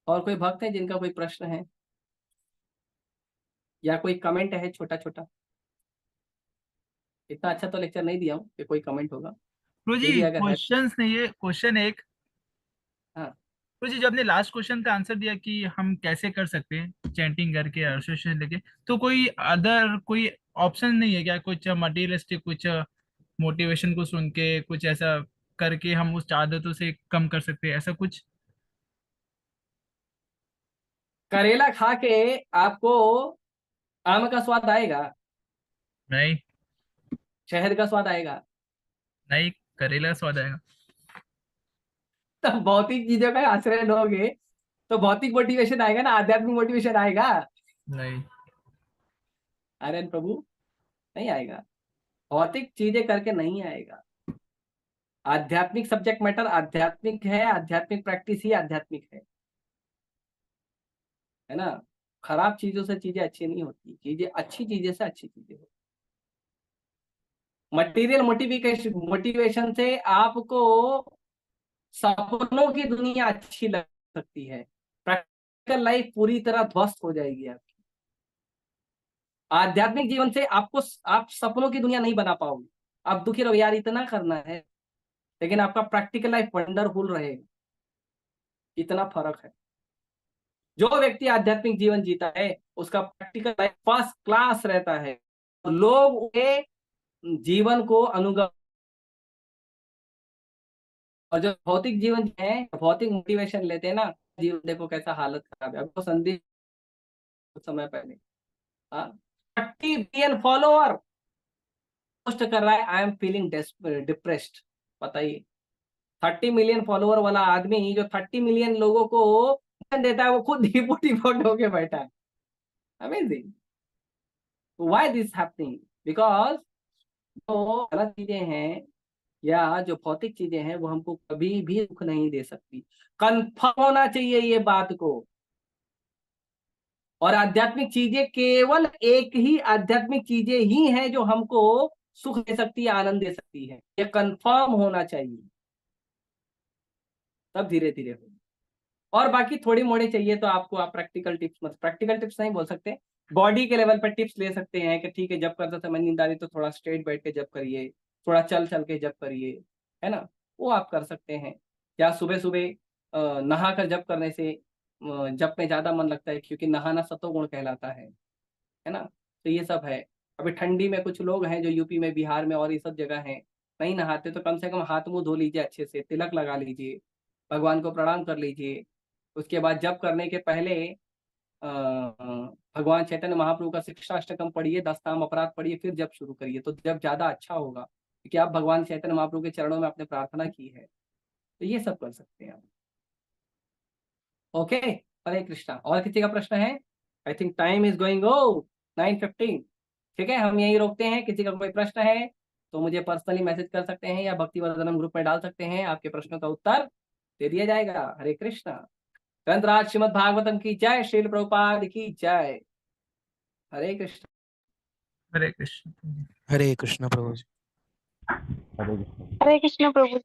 और कोई भक्त है जिनका कोई प्रश्न है या कोई कमेंट है छोटा छोटा? इतना अच्छा तो लेक्चर नहीं दिया हूँ कि कोई कमेंट होगा। गुरु फिर जी भी अगर है, क्वेश्चंस नहीं है, क्वेश्चन एक। हाँ गुरु जी, जब आपने लास्ट क्वेश्चन का आंसर दिया कि हम कैसे कर सकते हैं चैंटिंग करके एसोसिएशन लेके, तो कोई अदर कोई ऑप्शन नहीं है क्या? कुछ मटेरियलिस्टिक, कुछ मोटिवेशन को सुन के कुछ ऐसा करके हम उस आदतों से कम कर सकते हैं, ऐसा कुछ? करेला खा के आपको आम का स्वाद आएगा, नहीं। शहद का स्वाद आएगा। नहीं, करेला स्वाद आएगा। तो भौतिक चीजों का आश्रय लोगे तो भौतिक मोटिवेशन आएगा ना, आध्यात्मिक मोटिवेशन आएगा? नहीं। अरे प्रभु, नहीं आएगा। भौतिक चीजें करके नहीं आएगा। आध्यात्मिक सब्जेक्ट मैटर आध्यात्मिक है, आध्यात्मिक प्रैक्टिस ही आध्यात्मिक है ना। खराब चीजों से चीजें अच्छी नहीं होती, चीजें अच्छी चीजें से अच्छी चीजें होती। मटेरियल मोटिवेशन से आपको सपनों की दुनिया अच्छी लग सकती है, प्रैक्टिकल लाइफ पूरी तरह ध्वस्त हो जाएगी आपकी। आध्यात्मिक जीवन से आप सपनों की दुनिया नहीं बना पाओगे। आप दुखी रहो यार इतना करना है, लेकिन आपका प्रैक्टिकल लाइफ वंडरफुल रहेगा। इतना फर्क है। जो व्यक्ति आध्यात्मिक जीवन जीता है उसका प्रैक्टिकल लाइफ फर्स्ट क्लास रहता है, लोग उसके जीवन को अनुगम। और जो भौतिक जीवन है, भौतिक मोटिवेशन लेते हैं ना, जीवन देखो कैसा हालत खराब है। अब तो संदीप कुछ समय पहले 30 बिलियन फॉलोअर पोस्ट कर रहा है, आई एम फीलिंग डिप्रेस्ड। बताइए, 30 मिलियन फॉलोअर वाला आदमी जो 30 मिलियन लोगों को देता है, वो खुद डिपोट होके बैठा है। Amazing. Why this happening? Because जो गलत चीजें हैं या जो भौतिक चीजें हैं वो हमको कभी भी दुख नहीं दे सकती। कंफर्म होना चाहिए ये बात को। और आध्यात्मिक चीजें केवल एक ही आध्यात्मिक चीजें ही हैं जो हमको सुख दे सकती है, आनंद दे सकती है। ये कंफर्म होना चाहिए, तब धीरे धीरे हो। और बाकी थोड़ी मोड़ी चाहिए तो आपको आप प्रैक्टिकल टिप्स, मतलब प्रैक्टिकल टिप्स नहीं बोल सकते, बॉडी के लेवल पर टिप्स ले सकते हैं कि ठीक है जब करते समय नींद आ रही तो थोड़ा स्ट्रेट बैठ के जब करिए, थोड़ा चल चल के जब करिए, है ना, वो आप कर सकते हैं। या सुबह सुबह नहा कर जब करने से जब में ज्यादा मन लगता है, क्योंकि नहाना सतोगुण कहलाता है ना। तो ये सब है। अभी ठंडी में कुछ लोग हैं जो यूपी में, बिहार में और ये सब जगह हैं, नहीं नहाते, तो कम से कम हाथ मुंह धो लीजिए, अच्छे से तिलक लगा लीजिए, भगवान को प्रणाम कर लीजिए। उसके बाद जप करने के पहले भगवान चैतन्य महाप्रभु का शिक्षाष्टकम पढ़िए, 10 काम अपराध पढ़िए, फिर जब शुरू करिए, तो जब ज्यादा अच्छा होगा, क्योंकि आप भगवान चैतन्य महाप्रभु के चरणों में आपने प्रार्थना की है, तो ये सब कर सकते हैं आप। ओके, हरे कृष्णा। और किसी का प्रश्न है? I think time is going ओ 9:15। ठीक है, हम यही रोकते हैं। किसी का कोई प्रश्न है तो मुझे पर्सनली मैसेज कर सकते हैं या भक्ति वर्धनम ग्रुप में डाल सकते हैं, आपके प्रश्नों का उत्तर दे दिया जाएगा। हरे कृष्णा। ग्रंथराज श्रीमद् भागवतम की जय, श्रील प्रभुपाद की जय। हरे कृष्ण। हरे कृष्ण। हरे कृष्ण प्रभु जी। हरे कृष्ण। हरे कृष्ण प्रभु।